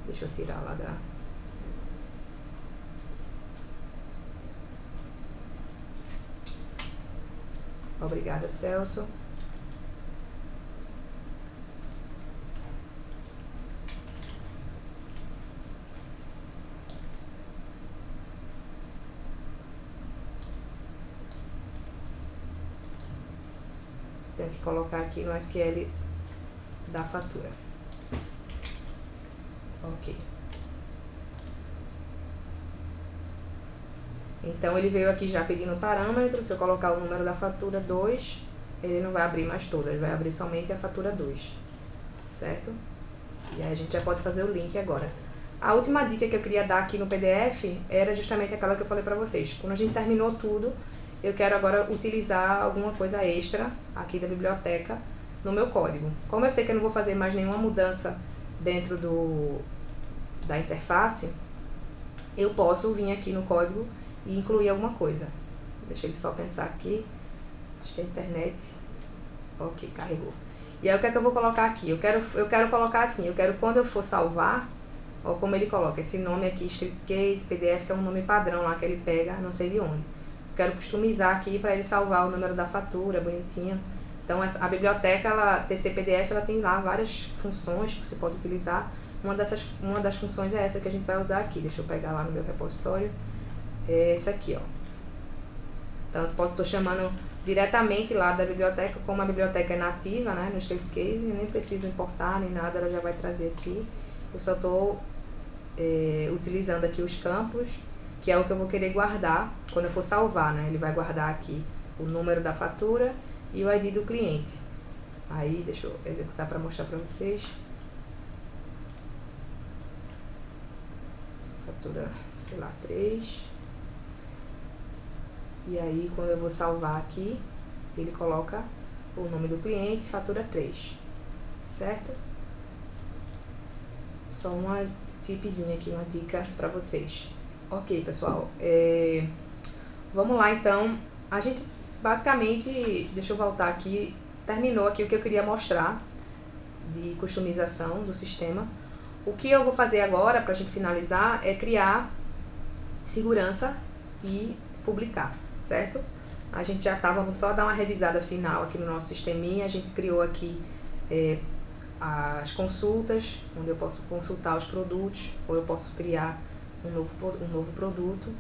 [SPEAKER 1] deixa eu tirar lá da... Obrigada, Celso. Tenho que colocar aqui no SQL da fatura. Ok. Então, ele veio aqui já pedindo o parâmetro. Se eu colocar o número da fatura 2, ele não vai abrir mais toda, ele vai abrir somente a fatura 2, certo? E aí a gente já pode fazer o link agora. A última dica que eu queria dar aqui no PDF era justamente aquela que eu falei pra vocês. Quando a gente terminou tudo, eu quero agora utilizar alguma coisa extra aqui da biblioteca no meu código. Como eu sei que eu não vou fazer mais nenhuma mudança dentro da interface, eu posso vir aqui no código e incluir alguma coisa. Deixa ele só pensar aqui. Acho que é a internet. Ok, carregou. E aí o que é que eu vou colocar aqui? Eu quero colocar assim, eu quero quando eu for salvar, ó, como ele coloca esse nome aqui, script case, PDF, que é um nome padrão lá que ele pega, não sei de onde. Quero customizar aqui para ele salvar o número da fatura, bonitinho. Então, a biblioteca, TC-PDF, ela tem lá várias funções que você pode utilizar. Uma das funções é essa que a gente vai usar aqui. Deixa eu pegar lá no meu repositório. É essa aqui, ó. Então, estou chamando diretamente lá da biblioteca, como a biblioteca é nativa, né, no script case, eu nem preciso importar nem nada, ela já vai trazer aqui. Eu só estou utilizando aqui os campos, que é o que eu vou querer guardar quando eu for salvar, né? Ele vai guardar aqui o número da fatura e o ID do cliente. Aí, deixa eu executar para mostrar para vocês. Fatura, sei lá, 3. E aí, quando eu vou salvar aqui, ele coloca o nome do cliente, fatura 3. Certo? Só uma tipzinha aqui, uma dica para vocês. Ok, pessoal, vamos lá então. A gente basicamente, deixa eu voltar aqui, terminou aqui o que eu queria mostrar de customização do sistema. O que eu vou fazer agora, para a gente finalizar, é criar segurança e publicar, certo? A gente já vamos só dar uma revisada final aqui no nosso sisteminha. A gente criou aqui as consultas, onde eu posso consultar os produtos, ou eu posso criar um novo produto,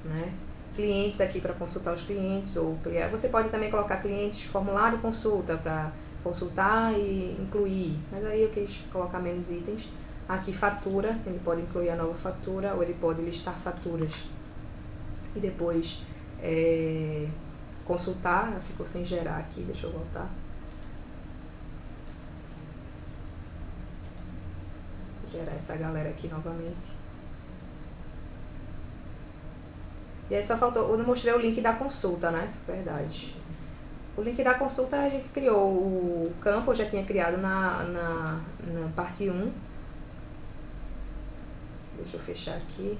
[SPEAKER 1] né? Clientes aqui para consultar os clientes, ou você pode também colocar clientes, formulário consulta para consultar e incluir, mas aí eu quis colocar menos itens. Aqui fatura, ele pode incluir a nova fatura, ou ele pode listar faturas e depois consultar. Ficou sem gerar aqui, deixa eu voltar. Vou gerar essa galera aqui novamente. E aí só faltou, eu não mostrei o link da consulta, né? Verdade. O link da consulta a gente criou o campo, eu já tinha criado na parte 1. Deixa eu fechar aqui.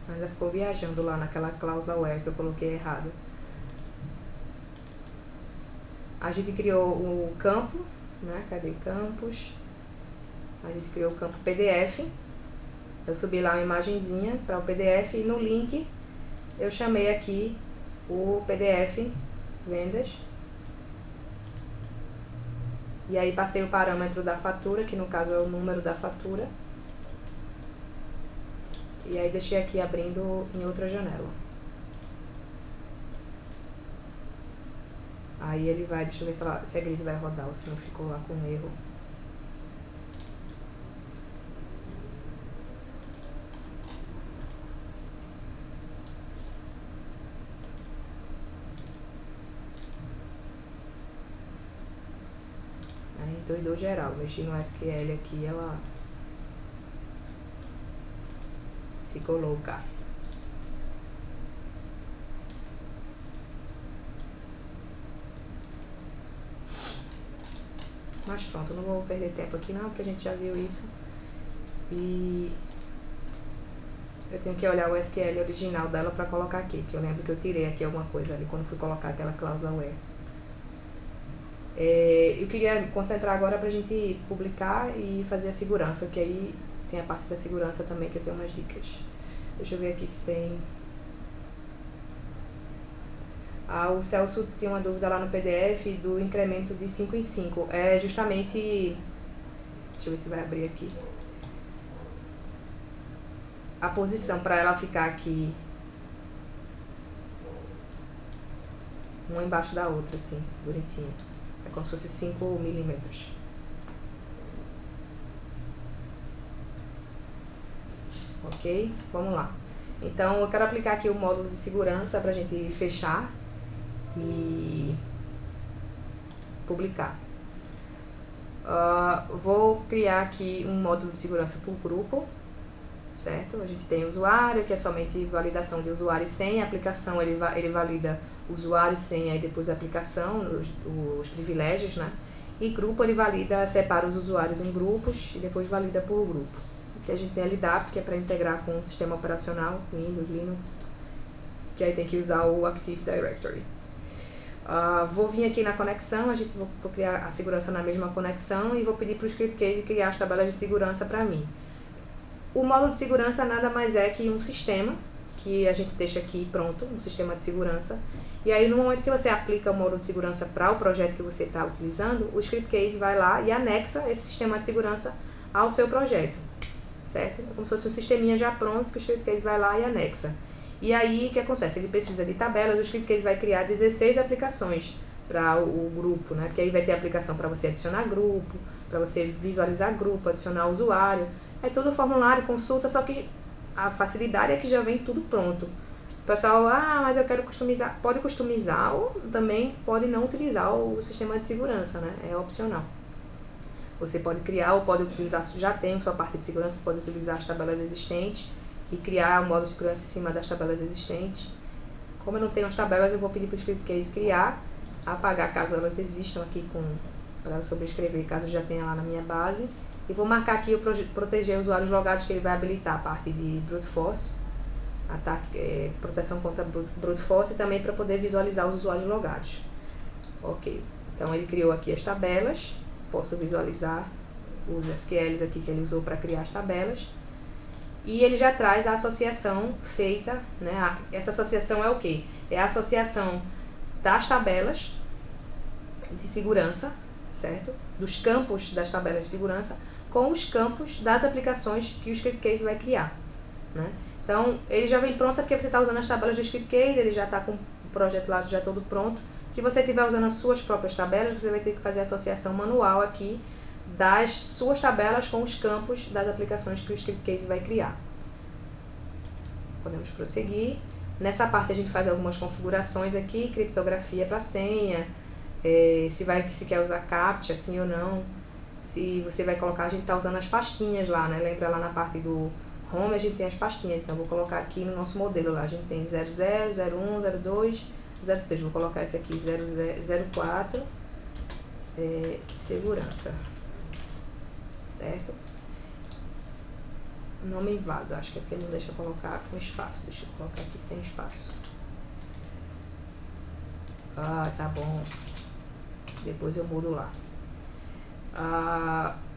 [SPEAKER 1] Ainda ficou viajando lá naquela cláusula where que eu coloquei errado. A gente criou o campo, né? Cadê campos? A gente criou o campo PDF. Eu subi lá uma imagenzinha para o PDF e no link eu chamei aqui o PDF vendas. E aí passei o parâmetro da fatura, que no caso é o número da fatura. E aí deixei aqui abrindo em outra janela. Aí ele vai, deixa eu ver se a grid vai rodar ou se não ficou lá com erro. Aí doidou geral, mexi no SQL aqui, ela ficou louca. Mas pronto, não vou perder tempo aqui não, porque a gente já viu isso. E eu tenho que olhar o SQL original dela para colocar aqui, porque eu lembro que eu tirei aqui alguma coisa ali quando fui colocar aquela cláusula where. Eu queria me concentrar agora pra gente publicar e fazer a segurança, que aí tem a parte da segurança também que eu tenho umas dicas. Deixa eu ver aqui se tem... o Celso tinha uma dúvida lá no PDF do incremento de 5 em 5. É justamente... Deixa eu ver se vai abrir aqui. A posição para ela ficar aqui uma embaixo da outra, assim, bonitinha. É como se fosse 5 milímetros. Ok? Vamos lá. Então, eu quero aplicar aqui o módulo de segurança pra gente fechar e publicar. Vou criar aqui um módulo de segurança por grupo, certo? A gente tem usuário, que é somente validação de usuário e senha. A aplicação, ele valida usuário e senha e depois a aplicação, os privilégios, né? E grupo, ele separa os usuários em grupos e depois valida por grupo. Aqui a gente tem LDAP, que é para integrar com o sistema operacional, Windows, Linux, que aí tem que usar o Active Directory. Vou vir aqui na conexão, vou criar a segurança na mesma conexão e vou pedir para o script case criar as tabelas de segurança para mim. O módulo de segurança nada mais é que um sistema que a gente deixa aqui pronto, um sistema de segurança. E aí, no momento que você aplica o módulo de segurança para o projeto que você está utilizando, o script case vai lá e anexa esse sistema de segurança ao seu projeto, certo? Então, como se fosse um sisteminha já pronto que o script case vai lá e anexa. E aí, o que acontece? Ele precisa de tabelas, o script case vai criar 16 aplicações para o grupo, né? Porque aí vai ter aplicação para você adicionar grupo, para você visualizar grupo, adicionar usuário. É tudo formulário, consulta, só que a facilidade é que já vem tudo pronto. O pessoal, mas eu quero customizar. Pode customizar ou também pode não utilizar o sistema de segurança, né? É opcional. Você pode criar ou pode utilizar, já tem sua parte de segurança, pode utilizar as tabelas existentes e criar um módulo de segurança em cima das tabelas existentes. Como eu não tenho as tabelas, eu vou pedir para o script case criar, apagar caso elas existam aqui para sobrescrever, caso já tenha lá na minha base. E vou marcar aqui o proteger usuários logados, que ele vai habilitar a parte de brute force, proteção contra brute force, e também para poder visualizar os usuários logados. Ok, então ele criou aqui as tabelas, posso visualizar os SQLs aqui que ele usou para criar as tabelas. E ele já traz a associação feita, né? Essa associação é o quê? É a associação das tabelas de segurança, certo? Dos campos das tabelas de segurança com os campos das aplicações que o script case vai criar, né? Então, ele já vem pronto porque você está usando as tabelas do script case, ele já está com o projeto lá já todo pronto. Se você estiver usando as suas próprias tabelas, você vai ter que fazer a associação manual aqui das suas tabelas com os campos das aplicações que o script case vai criar. Podemos prosseguir. Nessa parte a gente faz algumas configurações aqui, criptografia para senha, se quer usar CAPTCHA, sim ou não. Se você vai colocar, a gente está usando as pastinhas lá, né? Lembra lá na parte do Home a gente tem as pastinhas, então vou colocar aqui no nosso modelo lá, a gente tem 00, 01, 02, 03, vou colocar esse aqui, 04, segurança, certo? Nome inválido, acho que é porque ele não deixa eu colocar com espaço, deixa eu colocar aqui sem espaço. Tá bom, depois eu mudo lá.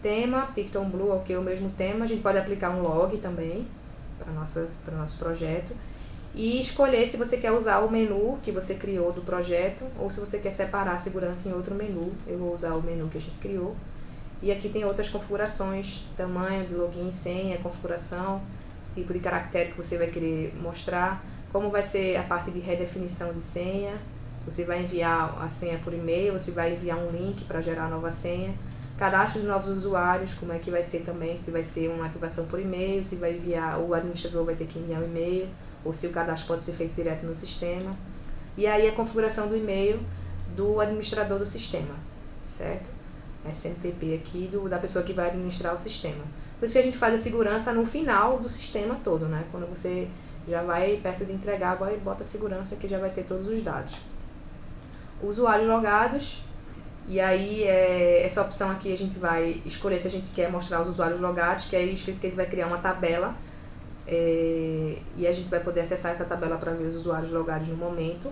[SPEAKER 1] Tema, Picton Blue, ok, o mesmo tema. A gente pode aplicar um log também para o nosso projeto. e escolher se você quer usar o menu que você criou do projeto ou se você quer separar a segurança em outro menu. Eu vou usar o menu que a gente criou. E aqui tem outras configurações, tamanho de login, senha, configuração, tipo de caractere que você vai querer mostrar, como vai ser a parte de redefinição de senha, se você vai enviar a senha por e-mail ou se vai enviar um link para gerar a nova senha, cadastro de novos usuários, como é que vai ser também, se vai ser uma ativação por e-mail, se vai enviar, o administrador vai ter que enviar um e-mail, ou se o cadastro pode ser feito direto no sistema. E aí a configuração do e-mail do administrador do sistema, certo? SMTP aqui da pessoa que vai administrar o sistema. Por isso que a gente faz a segurança no final do sistema todo, né? Quando você já vai perto de entregar, bota a segurança que já vai ter todos os dados. Usuários logados, e aí essa opção aqui a gente vai escolher se a gente quer mostrar os usuários logados, que aí escrito que ele vai criar uma tabela, e a gente vai poder acessar essa tabela para ver os usuários logados no momento.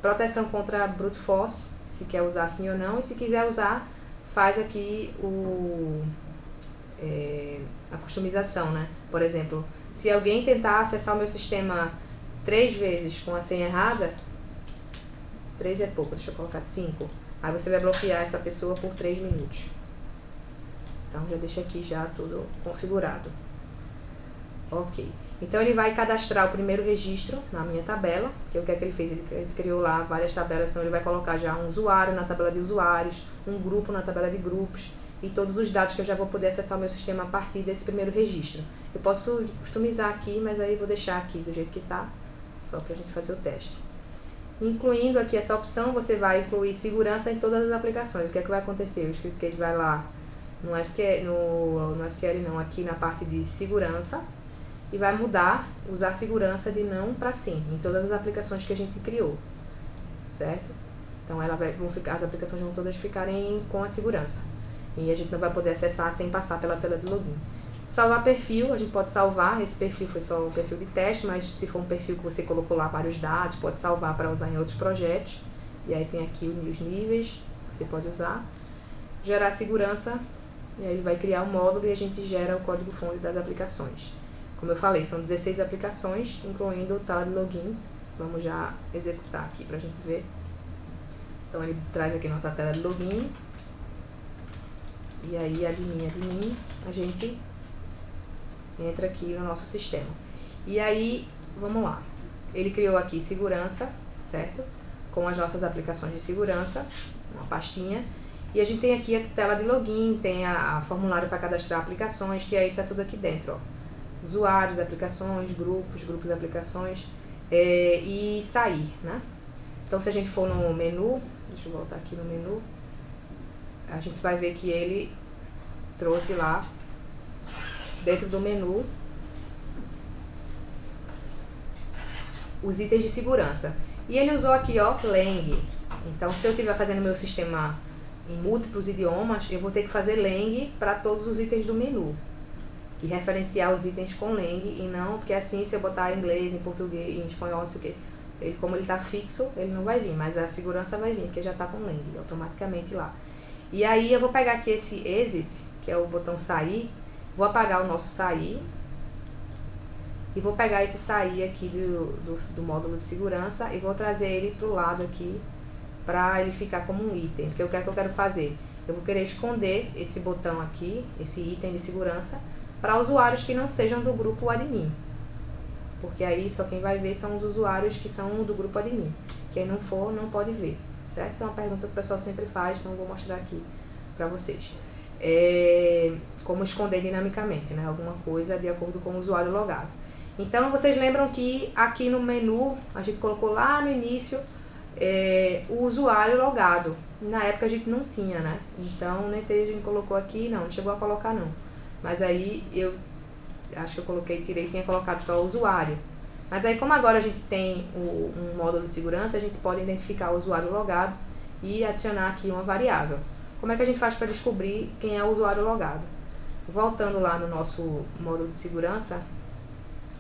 [SPEAKER 1] Proteção contra brute force, se quer usar sim ou não, e se quiser usar, faz aqui a customização, né? Por exemplo, se alguém tentar acessar o meu sistema 3 vezes com a senha errada, 3 é pouco, deixa eu colocar 5, aí você vai bloquear essa pessoa por 3 minutos. Então já deixa aqui já tudo configurado. Ok, então ele vai cadastrar o primeiro registro na minha tabela, que é o que ele fez, ele criou lá várias tabelas, então ele vai colocar já um usuário na tabela de usuários, um grupo na tabela de grupos, e todos os dados que eu já vou poder acessar o meu sistema a partir desse primeiro registro. Eu posso customizar aqui, mas aí vou deixar aqui do jeito que está, só para a gente fazer o teste. Incluindo aqui essa opção, você vai incluir segurança em todas as aplicações. O que é que vai acontecer? O script vai lá no SQL não, aqui na parte de segurança, e vai mudar, usar segurança de não para sim, em todas as aplicações que a gente criou, certo? Então as aplicações vão todas ficarem com a segurança, e a gente não vai poder acessar sem passar pela tela de login. Salvar perfil, a gente pode salvar, esse perfil foi só o perfil de teste, mas se for um perfil que você colocou lá vários dados, pode salvar para usar em outros projetos, e aí tem aqui os níveis, você pode usar. Gerar segurança, e aí ele vai criar um módulo e a gente gera o código-fonte das aplicações. Como eu falei, são 16 aplicações, incluindo o tela de login. Vamos já executar aqui para a gente ver. Então ele traz aqui nossa tela de login. E aí admin, a gente entra aqui no nosso sistema. E aí, vamos lá. Ele criou aqui segurança, certo? Com as nossas aplicações de segurança, uma pastinha. E a gente tem aqui a tela de login, tem a formulário para cadastrar aplicações, que aí está tudo aqui dentro, ó. Usuários, aplicações, grupos, aplicações, e sair, né? Então, se a gente for no menu, deixa eu voltar aqui no menu, a gente vai ver que ele trouxe lá, dentro do menu, os itens de segurança. E ele usou aqui, ó, Lang. Então, se eu estiver fazendo meu sistema em múltiplos idiomas, eu vou ter que fazer Lang para todos os itens do menu. E referenciar os itens com Lang, e não, porque assim, se eu botar em inglês, em português, em espanhol, não sei o que, como ele está fixo, ele não vai vir, mas a segurança vai vir, porque já está com Lang, automaticamente lá. E aí eu vou pegar aqui esse Exit, que é o botão sair, vou apagar o nosso sair, e vou pegar esse sair aqui do módulo de segurança, e vou trazer ele para o lado aqui, para ele ficar como um item, porque o que é que eu quero fazer? Eu vou querer esconder esse botão aqui, esse item de segurança, para usuários que não sejam do grupo admin, porque aí só quem vai ver são os usuários que são do grupo admin, quem não for não pode ver, certo? Essa é uma pergunta que o pessoal sempre faz, então eu vou mostrar aqui para vocês. Como esconder dinamicamente, né? Alguma coisa de acordo com o usuário logado. Então vocês lembram que aqui no menu a gente colocou lá no início o usuário logado, na época a gente não tinha, né? Então nem sei se a gente colocou aqui, não chegou a colocar não. Mas aí eu acho que eu tinha colocado só o usuário. Mas aí como agora a gente tem um módulo de segurança, a gente pode identificar o usuário logado e adicionar aqui uma variável. Como é que a gente faz para descobrir quem é o usuário logado? Voltando lá no nosso módulo de segurança,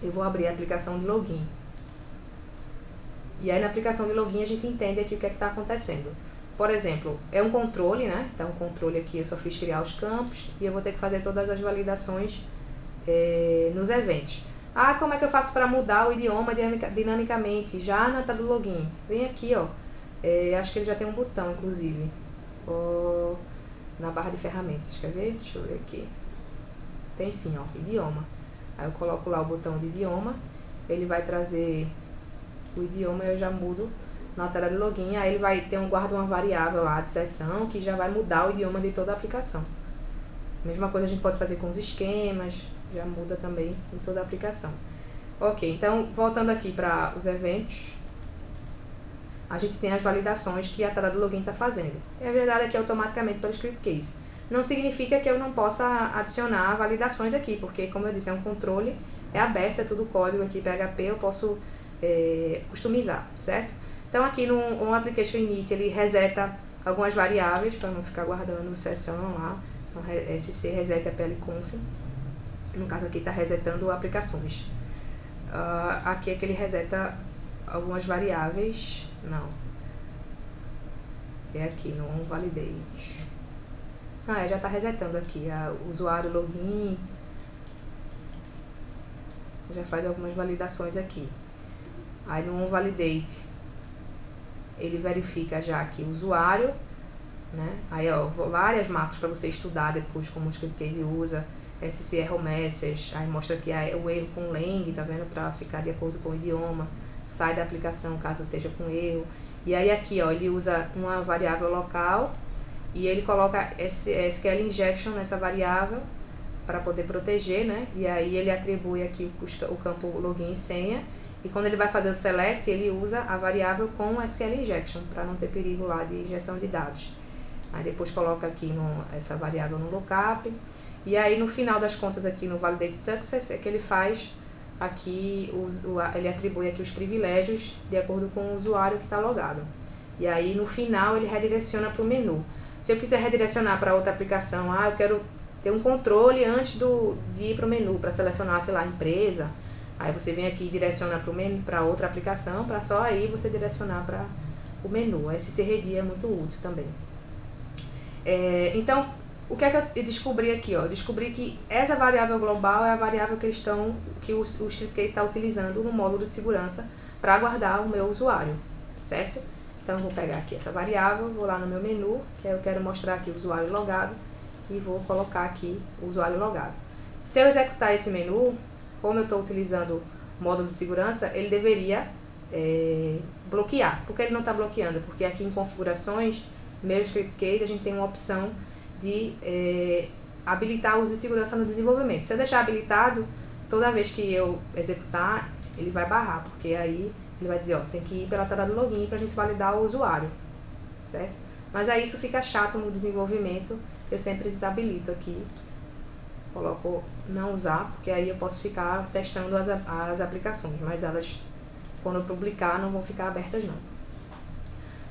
[SPEAKER 1] eu vou abrir a aplicação de login. E aí na aplicação de login a gente entende aqui o que é que está acontecendo. Por exemplo, é um controle, né? Então, o controle aqui eu só fiz criar os campos e eu vou ter que fazer todas as validações nos eventos. Ah, como é que eu faço para mudar o idioma dinamicamente? Já na tela do login. Vem aqui, ó. Acho que ele já tem um botão, inclusive. Na barra de ferramentas. Quer ver? Deixa eu ver aqui. Tem sim, ó. Idioma. Aí eu coloco lá o botão de idioma. Ele vai trazer o idioma e eu já mudo na tela de login. Aí ele vai ter guarda uma variável lá de seção que já vai mudar o idioma de toda a aplicação. Mesma coisa a gente pode fazer com os esquemas. Já muda também em toda a aplicação. Ok, então voltando aqui para os eventos, a gente tem as validações que a tela do login está fazendo. E a verdade é que é automaticamente pelo script case. Não significa que eu não possa adicionar validações aqui, porque como eu disse, é um controle, é aberto, é tudo código aqui PHP, eu posso customizar, certo? Então aqui no Application Init ele reseta algumas variáveis para não ficar guardando sessão lá. Então sc reset APL-conf. No caso aqui está resetando aplicações. Aqui é que ele reseta algumas variáveis. Não. É aqui, no onValidate. Já está resetando aqui. Usuário, login. Já faz algumas validações aqui. Aí no onValidate ele verifica já aqui o usuário, né? Aí ó, várias marcas para você estudar depois como o script case usa. SC error message, aí mostra aqui o erro com lang, tá vendo? Para ficar de acordo com o idioma, sai da aplicação caso esteja com erro. E aí aqui, ó, ele usa uma variável local e ele coloca SQL injection nessa variável para poder proteger, né? E aí ele atribui aqui o campo login e senha. E quando ele vai fazer o select, ele usa a variável com SQL injection para não ter perigo lá de injeção de dados. Aí depois coloca aqui essa variável no lookup. E aí no final das contas aqui no Validate Success é que ele faz aqui, ele atribui aqui os privilégios de acordo com o usuário que está logado. E aí no final ele redireciona para o menu. Se eu quiser redirecionar para outra aplicação, eu quero ter um controle antes de ir para o menu, para selecionar, sei lá, empresa. Aí você vem aqui e direciona para outra aplicação, para só aí você direcionar para o menu. Esse CRD é muito útil também. Então, o que é que eu descobri aqui? Ó? Eu descobri que essa variável global é a variável que o script case está utilizando no módulo de segurança para guardar o meu usuário, certo? Então, eu vou pegar aqui essa variável, vou lá no meu menu, que eu quero mostrar aqui o usuário logado, e vou colocar aqui o usuário logado. Se eu executar esse menu, como eu estou utilizando o módulo de segurança, ele deveria bloquear. Por que ele não está bloqueando? Porque aqui em configurações, meu script case, a gente tem uma opção de habilitar uso de segurança no desenvolvimento. Se eu deixar habilitado, toda vez que eu executar, ele vai barrar, porque aí ele vai dizer, ó, tem que ir pela tela do login para a gente validar o usuário, certo? Mas aí isso fica chato no desenvolvimento, eu sempre desabilito aqui, coloco não usar, porque aí eu posso ficar testando as aplicações, mas elas, quando eu publicar, não vão ficar abertas não.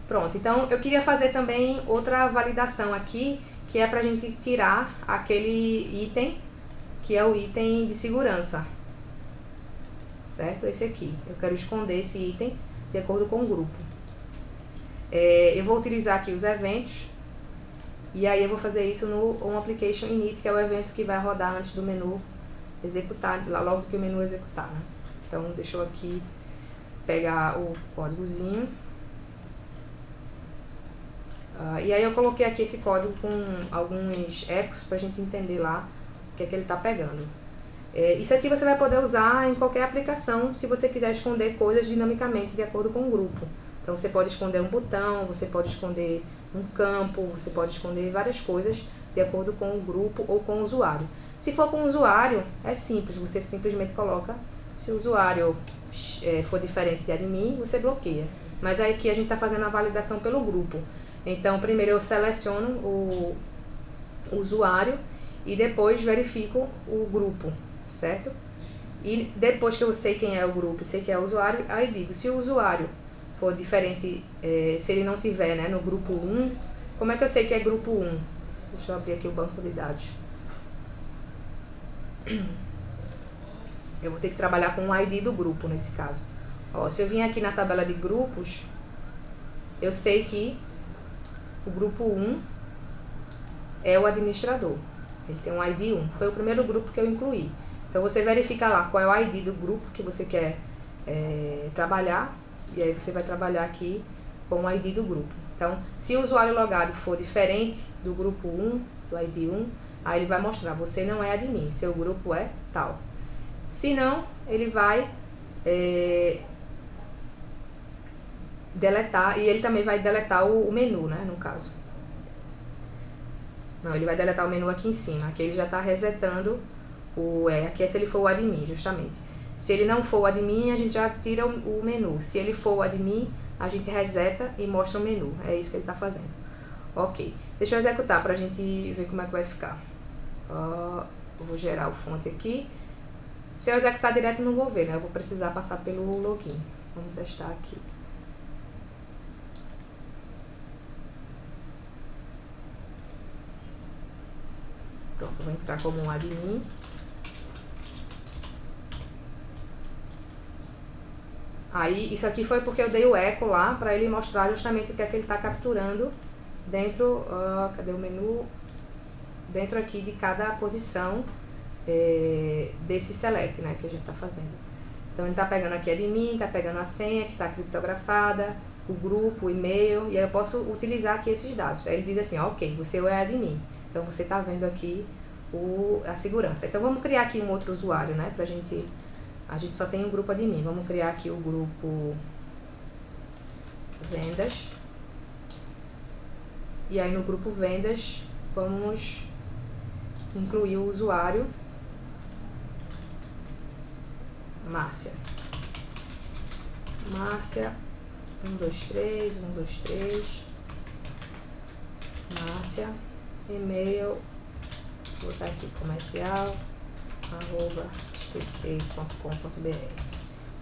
[SPEAKER 1] Pronto, então eu queria fazer também outra validação aqui, que é para a gente tirar aquele item, que é o item de segurança, certo? Esse aqui, eu quero esconder esse item de acordo com o grupo. Eu vou utilizar aqui os eventos, e aí eu vou fazer isso no OnApplication Init, que é o evento que vai rodar antes do menu executar, logo que o menu executar, né? Então, deixa eu aqui pegar o códigozinho. E aí eu coloquei aqui esse código com alguns ecos para a gente entender lá o que é que ele está pegando. Isso aqui você vai poder usar em qualquer aplicação se você quiser esconder coisas dinamicamente de acordo com o grupo. Então você pode esconder um botão, você pode esconder um campo, você pode esconder várias coisas de acordo com o grupo ou com o usuário. Se for com o usuário, é simples, você simplesmente coloca, se o usuário for diferente de admin, você bloqueia. Mas aí aqui a gente está fazendo a validação pelo grupo. Então primeiro eu seleciono o usuário e depois verifico o grupo, certo? E depois que eu sei quem é o grupo e sei quem é o usuário, aí digo, se o usuário for diferente, se ele não tiver, né, no grupo 1, como é que eu sei que é grupo 1? Deixa eu abrir aqui o banco de dados. Eu vou ter que trabalhar com o ID do grupo nesse caso. Ó, se eu vim aqui na tabela de grupos, eu sei que o grupo 1 é o administrador. Ele tem um ID 1. Foi o primeiro grupo que eu incluí. Então você verifica lá qual é o ID do grupo que você quer trabalhar, e aí você vai trabalhar aqui com o ID do grupo. Então, se o usuário logado for diferente do grupo 1, do ID 1, aí ele vai mostrar, você não é admin, seu grupo é tal. Se não, ele vai deletar, e ele também vai deletar o menu, né, no caso. Não, ele vai deletar o menu aqui em cima, aqui ele já está resetando aqui é se ele for o admin, justamente. Se ele não for o admin, a gente já tira o menu. Se ele for o admin, a gente reseta e mostra o menu. É isso que ele está fazendo. Ok. Deixa eu executar para a gente ver como é que vai ficar. Eu vou gerar o fonte aqui. Se eu executar direto, não vou ver, né? Eu vou precisar passar pelo login. Vamos testar aqui. Pronto, eu vou entrar como um admin. Aí, isso aqui foi porque eu dei o eco lá para ele mostrar justamente o que é que ele está capturando dentro, cadê o menu? Dentro aqui de cada posição desse select, né, que a gente está fazendo. Então, ele está pegando aqui admin, está pegando a senha que está criptografada, o grupo, o e-mail, e aí eu posso utilizar aqui esses dados. Aí ele diz assim, ok, você é admin, então você está vendo aqui a segurança. Então, vamos criar aqui um outro usuário, né, pra gente... A gente só tem um grupo admin. Vamos criar aqui o grupo vendas. E aí no grupo vendas, vamos incluir o usuário Márcia. Márcia, 123, 123. Márcia, e-mail, vou botar aqui comercial, @streetcase.com.br.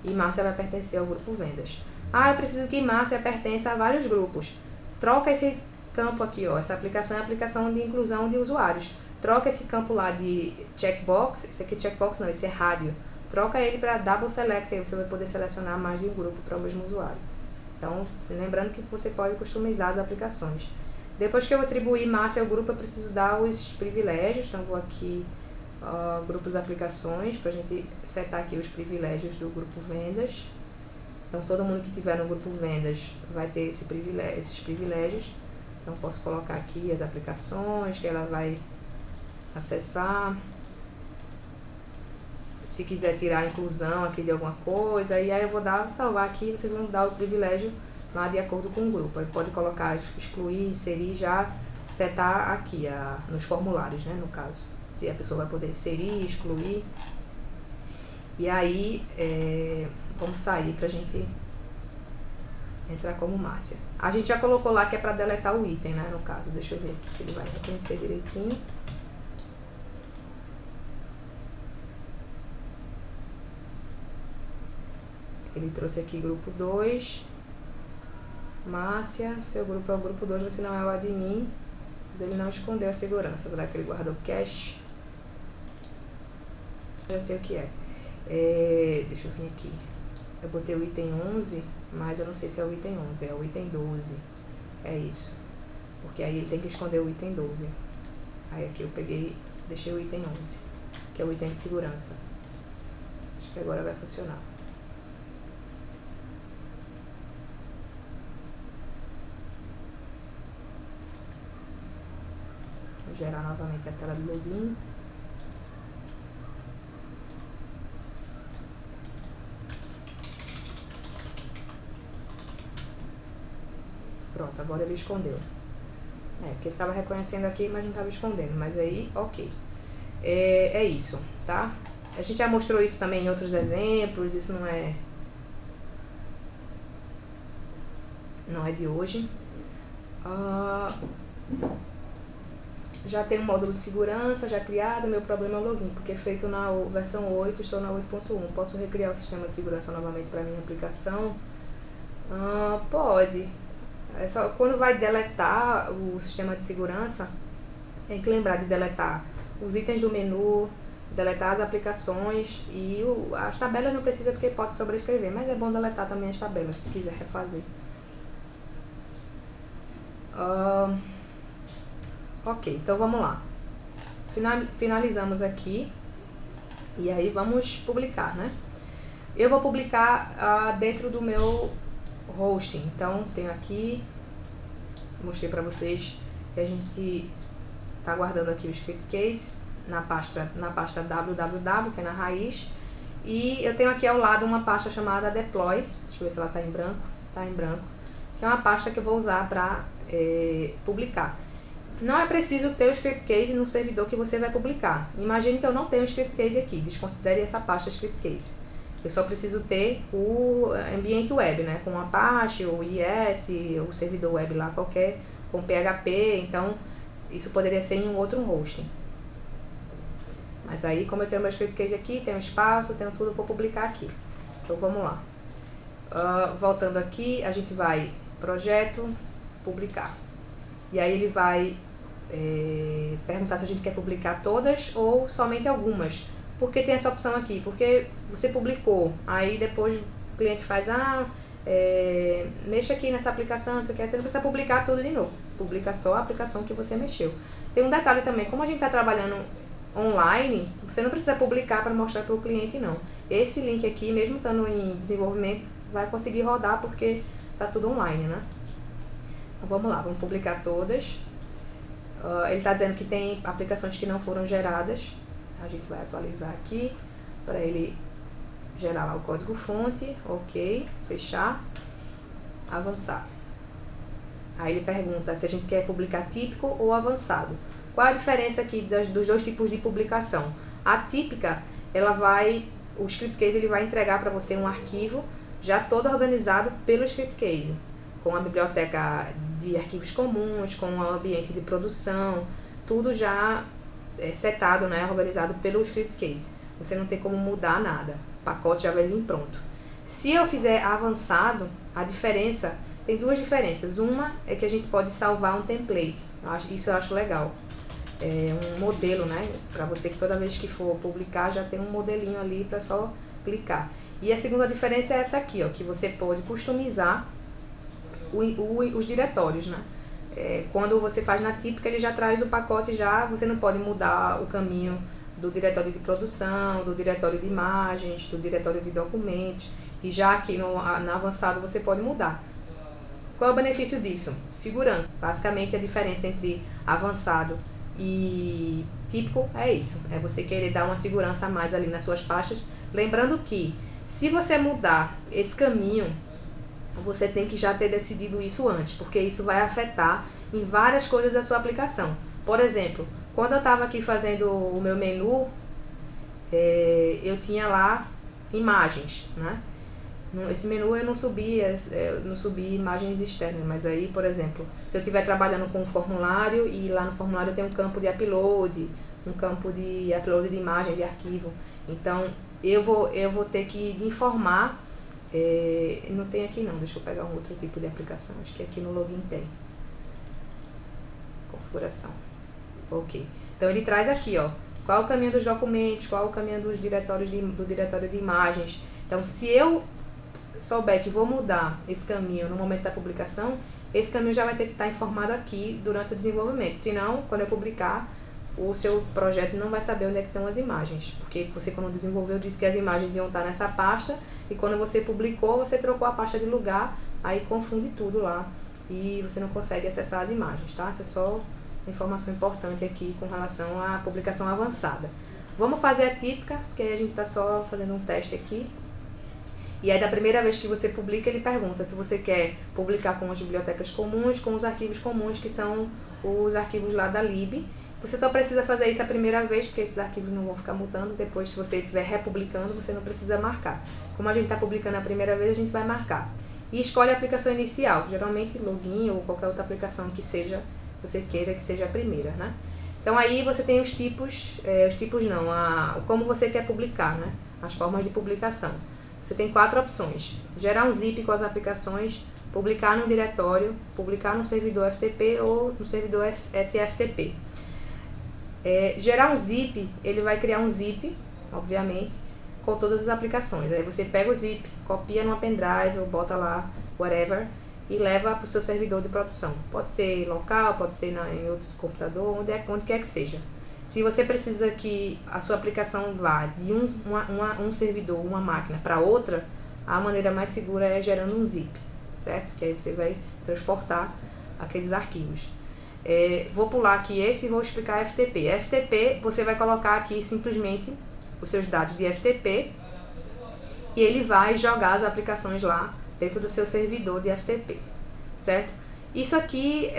[SPEAKER 1] E Márcia vai pertencer ao grupo vendas. Eu preciso que Márcia pertença a vários grupos. Troca esse campo aqui, ó. Essa aplicação é a aplicação de inclusão de usuários. Troca esse campo lá de checkbox. Esse aqui checkbox não, esse é rádio. Troca ele para double select, aí você vai poder selecionar mais de um grupo para o mesmo usuário. Então, lembrando que você pode customizar as aplicações. Depois que eu atribuir Márcia ao grupo, eu preciso dar os privilégios. Então, vou aqui grupos aplicações, para a gente setar aqui os privilégios do grupo vendas. Então, todo mundo que tiver no grupo vendas vai ter esses privilégios. Então, posso colocar aqui as aplicações que ela vai acessar. Se quiser tirar a inclusão aqui de alguma coisa, e aí eu vou salvar aqui, vocês vão dar o privilégio lá de acordo com o grupo. Aí pode colocar excluir, inserir, já setar aqui nos formulários, né, no caso. Se a pessoa vai poder inserir, excluir. E aí, vamos sair pra gente entrar como Márcia. A gente já colocou lá que é pra deletar o item, né, no caso. Deixa eu ver aqui se ele vai reconhecer direitinho. Ele trouxe aqui grupo 2. Márcia, seu grupo é o grupo 2, você não é o admin. Mas ele não escondeu a segurança. Será que ele guardou cache? Já sei o que é. Deixa eu vir aqui. Eu botei o item 11, mas eu não sei se é o item 11, é o item 12. É isso. Porque aí ele tem que esconder o item 12. Aí aqui eu deixei o item 11, que é o item de segurança. Acho que agora vai funcionar. Vou gerar novamente a tela do login. Pronto, agora ele escondeu. Porque ele estava reconhecendo aqui, mas não estava escondendo. Mas aí, ok. É isso, tá? A gente já mostrou isso também em outros exemplos. Isso não é de hoje. Já tem um módulo de segurança já criado. Meu problema é o login, porque é feito na versão 8, estou na 8.1. Posso recriar o sistema de segurança novamente para minha aplicação? Pode. É só quando vai deletar o sistema de segurança, tem que lembrar de deletar os itens do menu, deletar as aplicações e as tabelas não precisa porque pode sobrescrever, mas é bom deletar também as tabelas se quiser refazer. Ok, então vamos lá. Finalizamos aqui E aí vamos publicar, né? Eu vou publicar dentro do meu hosting. Então, tenho aqui, mostrei para vocês que a gente tá guardando aqui o script case na pasta www, que é na raiz. E eu tenho aqui ao lado uma pasta chamada deploy. Deixa eu ver se ela tá em branco. Tá em branco. Que é uma pasta que eu vou usar para publicar. Não é preciso ter o script case no servidor que você vai publicar. Imagine que eu não tenho o script case aqui. Desconsidere essa pasta script case. Eu só preciso ter o ambiente web, né? Com Apache, ou IS, o servidor web lá qualquer, com PHP. Então, isso poderia ser em um outro hosting. Mas aí, como eu tenho meu script case aqui, tenho espaço, tenho tudo, eu vou publicar aqui. Então, vamos lá. Voltando aqui, a gente vai projeto, publicar. E aí ele vai perguntar se a gente quer publicar todas ou somente algumas. Por que tem essa opção aqui? Porque você publicou, aí depois o cliente faz, mexa aqui nessa aplicação, você não precisa publicar tudo de novo. Publica só a aplicação que você mexeu. Tem um detalhe também, como a gente está trabalhando online, você não precisa publicar para mostrar para o cliente, não. Esse link aqui, mesmo estando em desenvolvimento, vai conseguir rodar porque está tudo online, né? Então vamos lá, vamos publicar todas. Ele está dizendo que tem aplicações que não foram geradas. A gente vai atualizar aqui para ele gerar lá o código fonte. Ok, fechar, avançar. Aí ele pergunta se a gente quer publicar típico ou avançado. Qual a diferença aqui dos dois tipos de publicação? A típica, o script case ele vai entregar para você um arquivo já todo organizado pelo script case, com a biblioteca de arquivos comuns, com o ambiente de produção, tudo já setado, né, organizado pelo script case. Você não tem como mudar nada, o pacote já vai vir pronto. Se eu fizer avançado, tem duas diferenças. Uma é que a gente pode salvar um template, isso eu acho legal. É um modelo, né, para você que toda vez que for publicar já tem um modelinho ali para só clicar. E a segunda diferença é essa aqui, ó, que você pode customizar os diretórios, né? Quando você faz na típica, ele já traz o pacote você não pode mudar o caminho do diretório de produção, do diretório de imagens, do diretório de documentos, e já aqui no avançado você pode mudar. Qual é o benefício disso? Segurança. Basicamente a diferença entre avançado e típico é isso, é você querer dar uma segurança a mais ali nas suas pastas, lembrando que se você mudar esse caminho, você tem que já ter decidido isso antes, porque isso vai afetar em várias coisas da sua aplicação. Por exemplo, quando eu estava aqui fazendo o meu menu, eu tinha lá imagens, né? Esse menu eu não subi imagens externas, mas aí, por exemplo, se eu estiver trabalhando com um formulário e lá no formulário tem um campo de upload, de imagem, de arquivo, então eu vou ter que informar. Não tem aqui não, deixa eu pegar um outro tipo de aplicação, acho que aqui no login tem configuração. Ok, então ele traz aqui, ó, qual é o caminho dos documentos, qual é o caminho dos diretórios do diretório de imagens. Então se eu souber que vou mudar esse caminho no momento da publicação, esse caminho já vai ter que estar informado aqui durante o desenvolvimento, senão quando eu publicar o seu projeto não vai saber onde é que estão as imagens, porque você quando desenvolveu disse que as imagens iam estar nessa pasta e quando você publicou você trocou a pasta de lugar, aí confunde tudo lá e você não consegue acessar as imagens, tá? Essa é só informação importante aqui com relação à publicação avançada. Vamos fazer a típica, porque aí a gente está só fazendo um teste aqui. E aí da primeira vez que você publica, ele pergunta se você quer publicar com as bibliotecas comuns, com os arquivos comuns, que são os arquivos lá da lib. Você só precisa fazer isso a primeira vez, porque esses arquivos não vão ficar mudando. Depois, se você estiver republicando, você não precisa marcar. Como a gente está publicando a primeira vez, a gente vai marcar. E escolhe a aplicação inicial, geralmente login ou qualquer outra aplicação que você queira que seja a primeira, né? Então aí você tem os tipos, como você quer publicar, né? As formas de publicação. Você tem 4 opções: gerar um zip com as aplicações, publicar num diretório, publicar no servidor FTP ou no servidor SFTP. Gerar um zip, ele vai criar um zip, obviamente, com todas as aplicações. Aí você pega o zip, copia numa pendrive, ou bota lá, whatever, e leva para o seu servidor de produção. Pode ser local, pode ser em outro computador, onde quer que seja. Se você precisa que a sua aplicação vá de um servidor, uma máquina para outra, a maneira mais segura é gerando um zip, certo? Que aí você vai transportar aqueles arquivos. Vou pular aqui esse e vou explicar FTP. FTP, você vai colocar aqui simplesmente os seus dados de FTP e ele vai jogar as aplicações lá dentro do seu servidor de FTP, certo? Isso aqui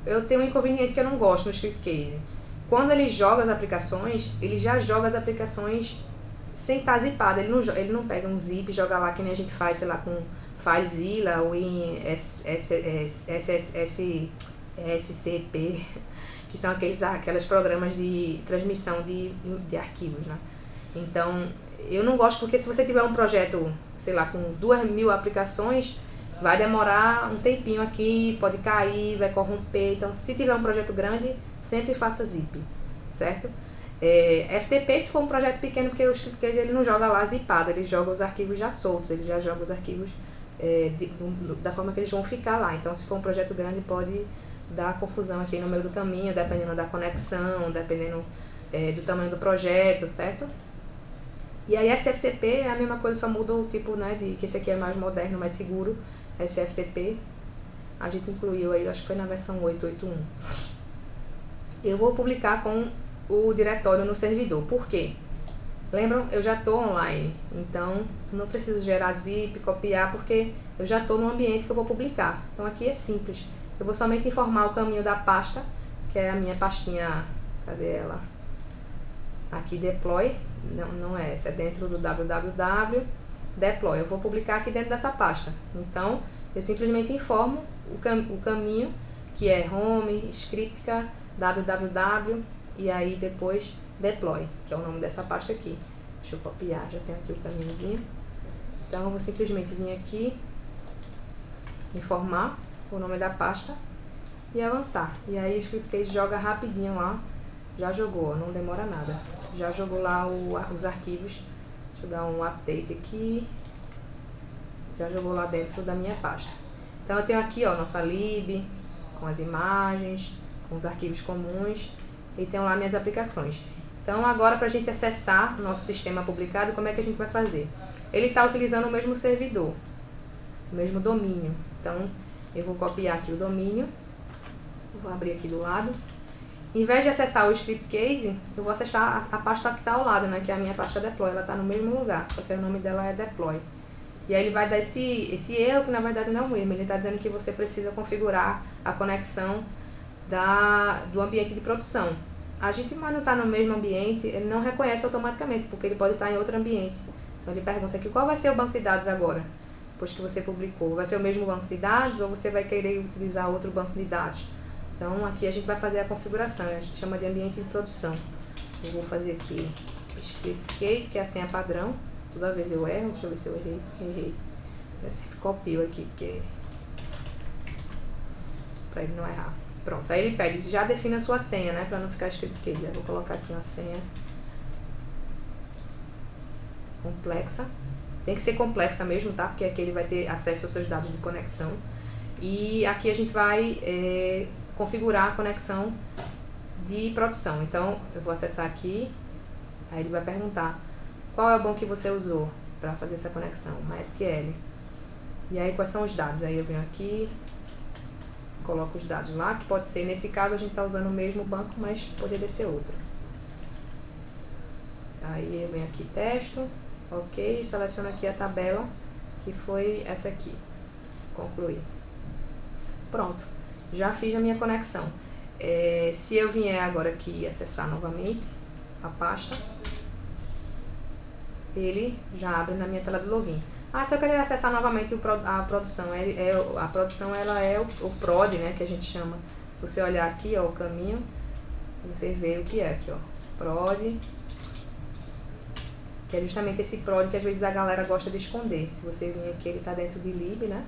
[SPEAKER 1] eu tenho um inconveniente que eu não gosto no Script Case. Quando ele joga as aplicações, ele já joga as aplicações sem estar zipado. Ele não pega um zip e joga lá que nem a gente faz, sei lá, com FileZilla ou em SCP, que são aqueles programas de transmissão de arquivos, né? Então, eu não gosto porque se você tiver um projeto, sei lá, com 2.000 aplicações, vai demorar um tempinho aqui, pode cair, vai corromper. Então, se tiver um projeto grande, sempre faça zip, certo? FTP se for um projeto pequeno, porque o ScriptCase ele não joga lá zipado, ele joga os arquivos já soltos, ele já joga os arquivos da forma que eles vão ficar lá. Então, se for um projeto grande, pode dar confusão aqui no meio do caminho, dependendo da conexão, dependendo do tamanho do projeto, certo? E aí SFTP é a mesma coisa, só muda o tipo, né, que esse aqui é mais moderno, mais seguro. SFTP a gente incluiu aí, acho que foi na versão 8.8.1. Eu vou publicar com o diretório no servidor. Por quê? Lembram? Eu já estou online, então não preciso gerar zip, copiar, porque eu já estou no ambiente que eu vou publicar. Então aqui é simples. Eu vou somente informar o caminho da pasta, que é a minha pastinha, cadê ela? Aqui, deploy, não é essa, é dentro do www, deploy. Eu vou publicar aqui dentro dessa pasta. Então, eu simplesmente informo o caminho, que é home, scriptica, www, e aí depois deploy, que é o nome dessa pasta aqui. Deixa eu copiar, já tenho aqui o caminhozinho. Então, eu vou simplesmente vir aqui, informar o nome da pasta e avançar. E aí o ScriptCase joga rapidinho lá, já jogou, não demora nada. Já jogou lá os arquivos. Deixa eu dar um update aqui. Já jogou lá dentro da minha pasta. Então eu tenho aqui, ó, nossa lib, com as imagens, com os arquivos comuns, e tenho lá minhas aplicações. Então agora, para a gente acessar o nosso sistema publicado, como é que a gente vai fazer? Ele está utilizando o mesmo servidor, o mesmo domínio. Então eu vou copiar aqui o domínio, vou abrir aqui do lado. Em vez de acessar o ScriptCase, eu vou acessar a pasta que está ao lado, né, que é a minha pasta deploy. Ela está no mesmo lugar, só que o nome dela é deploy. E aí ele vai dar esse erro, que na verdade não é um erro, ele está dizendo que você precisa configurar a conexão do ambiente de produção. A gente, mas não está no mesmo ambiente, ele não reconhece automaticamente, porque ele pode estar em outro ambiente. Então ele pergunta aqui, qual vai ser o banco de dados agora, depois que você publicou? Vai ser o mesmo banco de dados ou você vai querer utilizar outro banco de dados? Então aqui a gente vai fazer a configuração, a gente chama de ambiente de produção. Eu vou fazer aqui ScriptCase, que é a senha padrão. Toda vez eu erro, deixa eu ver se eu errei. Eu sempre copio aqui, porque para ele não errar. Pronto, aí ele pede, já defina a sua senha, né, para não ficar ScriptCase. Eu vou colocar aqui uma senha complexa. Tem que ser complexa mesmo, tá? Porque aqui ele vai ter acesso aos seus dados de conexão. E aqui a gente vai configurar a conexão de produção. Então, eu vou acessar aqui, aí ele vai perguntar qual é o banco que você usou para fazer essa conexão, MySQL. E aí, quais são os dados? Aí eu venho aqui, coloco os dados lá, que pode ser, nesse caso, a gente está usando o mesmo banco, mas poderia ser outro. Aí eu venho aqui, testo, ok, seleciono aqui a tabela, que foi essa aqui, concluir. Pronto, já fiz a minha conexão. Se eu vier agora aqui acessar novamente a pasta, ele já abre na minha tela de login. Se eu querer acessar novamente a produção, a produção ela é o prod, né, que a gente chama. Se você olhar aqui, ó, o caminho, você vê o que é aqui, ó, prod, que é justamente esse prod que às vezes a galera gosta de esconder. Se você vir aqui, ele tá dentro de lib, né,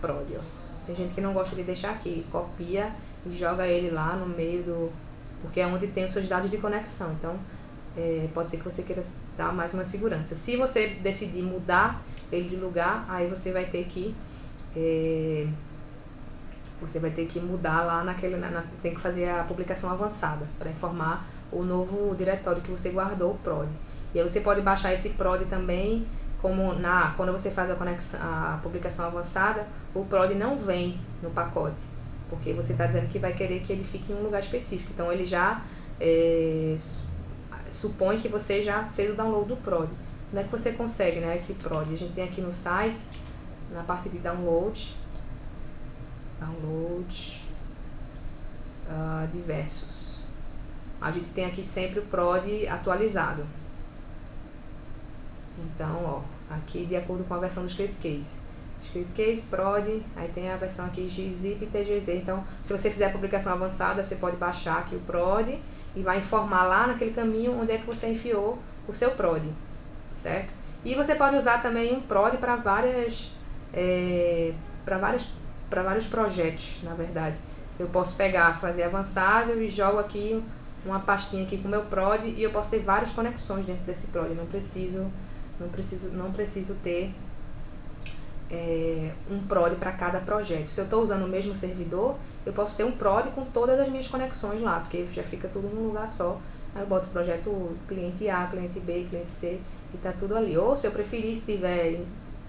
[SPEAKER 1] prod, ó. Tem gente que não gosta de deixar aqui, copia e joga ele lá no meio porque é onde tem os seus dados de conexão. Então, pode ser que você queira dar mais uma segurança. Se você decidir mudar ele de lugar, aí você vai ter que você vai ter que mudar lá tem que fazer a publicação avançada para informar o novo diretório que você guardou, o prod. E aí você pode baixar esse prod também, quando você faz a publicação avançada, o prod não vem no pacote, porque você está dizendo que vai querer que ele fique em um lugar específico. Então ele já supõe que você já fez o download do prod. Onde é que você consegue, né, esse prod? A gente tem aqui no site, na parte de download, diversos. A gente tem aqui sempre o prod atualizado. Então, ó, aqui de acordo com a versão do script case. Script case, prod, aí tem a versão aqui de zip e TGZ. Então, se você fizer a publicação avançada, você pode baixar aqui o prod e vai informar lá naquele caminho onde é que você enfiou o seu prod, certo? E você pode usar também um prod para vários projetos, na verdade. Eu posso pegar, fazer avançado e jogo aqui uma pastinha aqui com o meu prod e eu posso ter várias conexões dentro desse prod. Não preciso ter um prod para cada projeto. Se eu estou usando o mesmo servidor, eu posso ter um prod com todas as minhas conexões lá, porque já fica tudo num lugar só. Aí eu boto o projeto cliente A, cliente B, cliente C e tá tudo ali. Ou se eu preferir, se tiver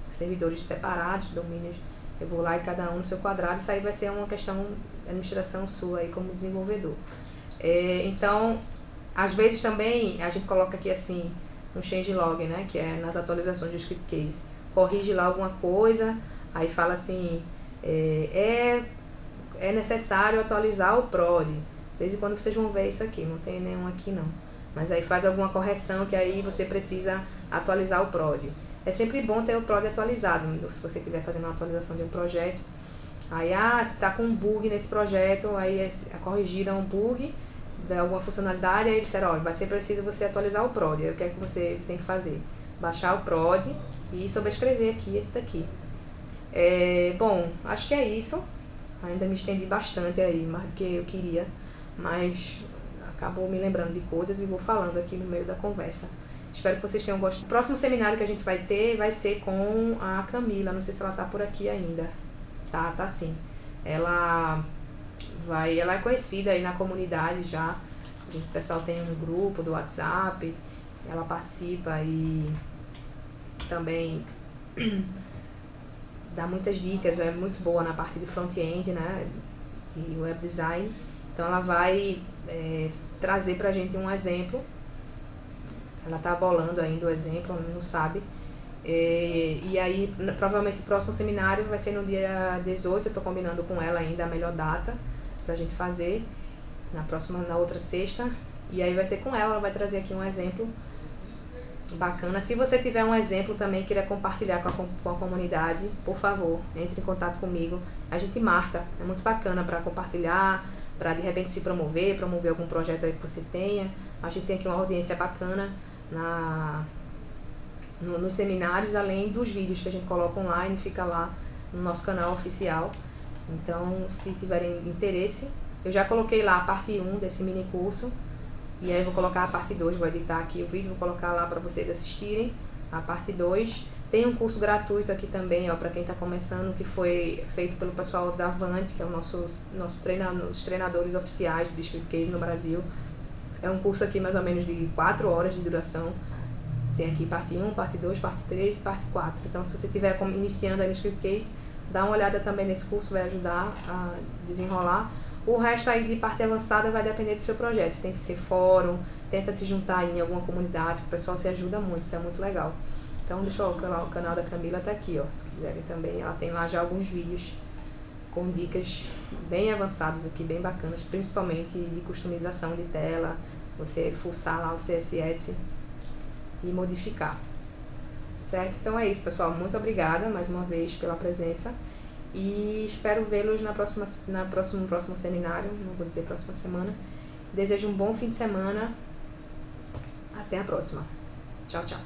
[SPEAKER 1] servidores separados, domínios, eu vou lá e cada um no seu quadrado. Isso aí vai ser uma questão de administração sua aí como desenvolvedor. Então, às vezes também a gente coloca aqui assim no changelog, né, que é nas atualizações do script case, corrige lá alguma coisa, aí fala assim, é necessário atualizar o prod. De vez em quando vocês vão ver isso aqui, não tem nenhum aqui não, mas aí faz alguma correção que aí você precisa atualizar o prod. É sempre bom ter o prod atualizado, se você estiver fazendo uma atualização de um projeto. Aí, se está com um bug nesse projeto, aí corrigiram um bug de alguma funcionalidade, aí eles disseram, olha, vai ser preciso você atualizar o prod. Aí o que é que você tem que fazer? Baixar o prod e sobrescrever aqui esse daqui. Bom, acho que é isso. Ainda me estendi bastante aí, mais do que eu queria, mas acabou me lembrando de coisas e vou falando aqui no meio da conversa. Espero que vocês tenham gostado. O próximo seminário que a gente vai ter vai ser com a Camila, não sei se ela tá por aqui ainda. Tá sim. Ela é conhecida aí na comunidade já. O pessoal tem um grupo do WhatsApp, ela participa e também dá muitas dicas, é muito boa na parte de front-end, né, de web design. Então ela vai trazer pra gente um exemplo. Ela tá bolando ainda o exemplo, não sabe. E aí, provavelmente o próximo seminário vai ser no dia 18, eu tô combinando com ela ainda a melhor data pra gente fazer, na outra sexta. E aí vai ser com ela vai trazer aqui um exemplo bacana. Se você tiver um exemplo também e queira compartilhar com a comunidade, por favor, entre em contato comigo. A gente marca, é muito bacana para compartilhar, para de repente se promover algum projeto aí que você tenha. A gente tem aqui uma audiência bacana nos seminários, além dos vídeos que a gente coloca online, fica lá no nosso canal oficial. Então, se tiverem interesse, eu já coloquei lá a parte 1 desse mini curso, e aí eu vou colocar a parte 2, vou editar aqui o vídeo, vou colocar lá para vocês assistirem a parte 2. Tem um curso gratuito aqui também, ó, para quem está começando, que foi feito pelo pessoal da Avant, que é os treinadores oficiais do Script Case no Brasil. É um curso aqui mais ou menos de 4 horas de duração. Tem aqui parte 1, parte 2, parte 3 e parte 4. Então, se você estiver iniciando aí no Script Case, dá uma olhada também nesse curso, vai ajudar a desenrolar. O resto aí de parte avançada vai depender do seu projeto. Tem que ser fórum, tenta se juntar em alguma comunidade, o pessoal se ajuda muito, isso é muito legal. Então, deixa eu o canal da Camila tá aqui, ó, se quiserem também. Ela tem lá já alguns vídeos com dicas bem avançadas aqui, bem bacanas, principalmente de customização de tela, você fuçar lá o CSS e modificar, certo? Então é isso, pessoal, muito obrigada mais uma vez pela presença e espero vê-los no próximo seminário, não vou dizer próxima semana. Desejo um bom fim de semana, até a próxima, tchau, tchau.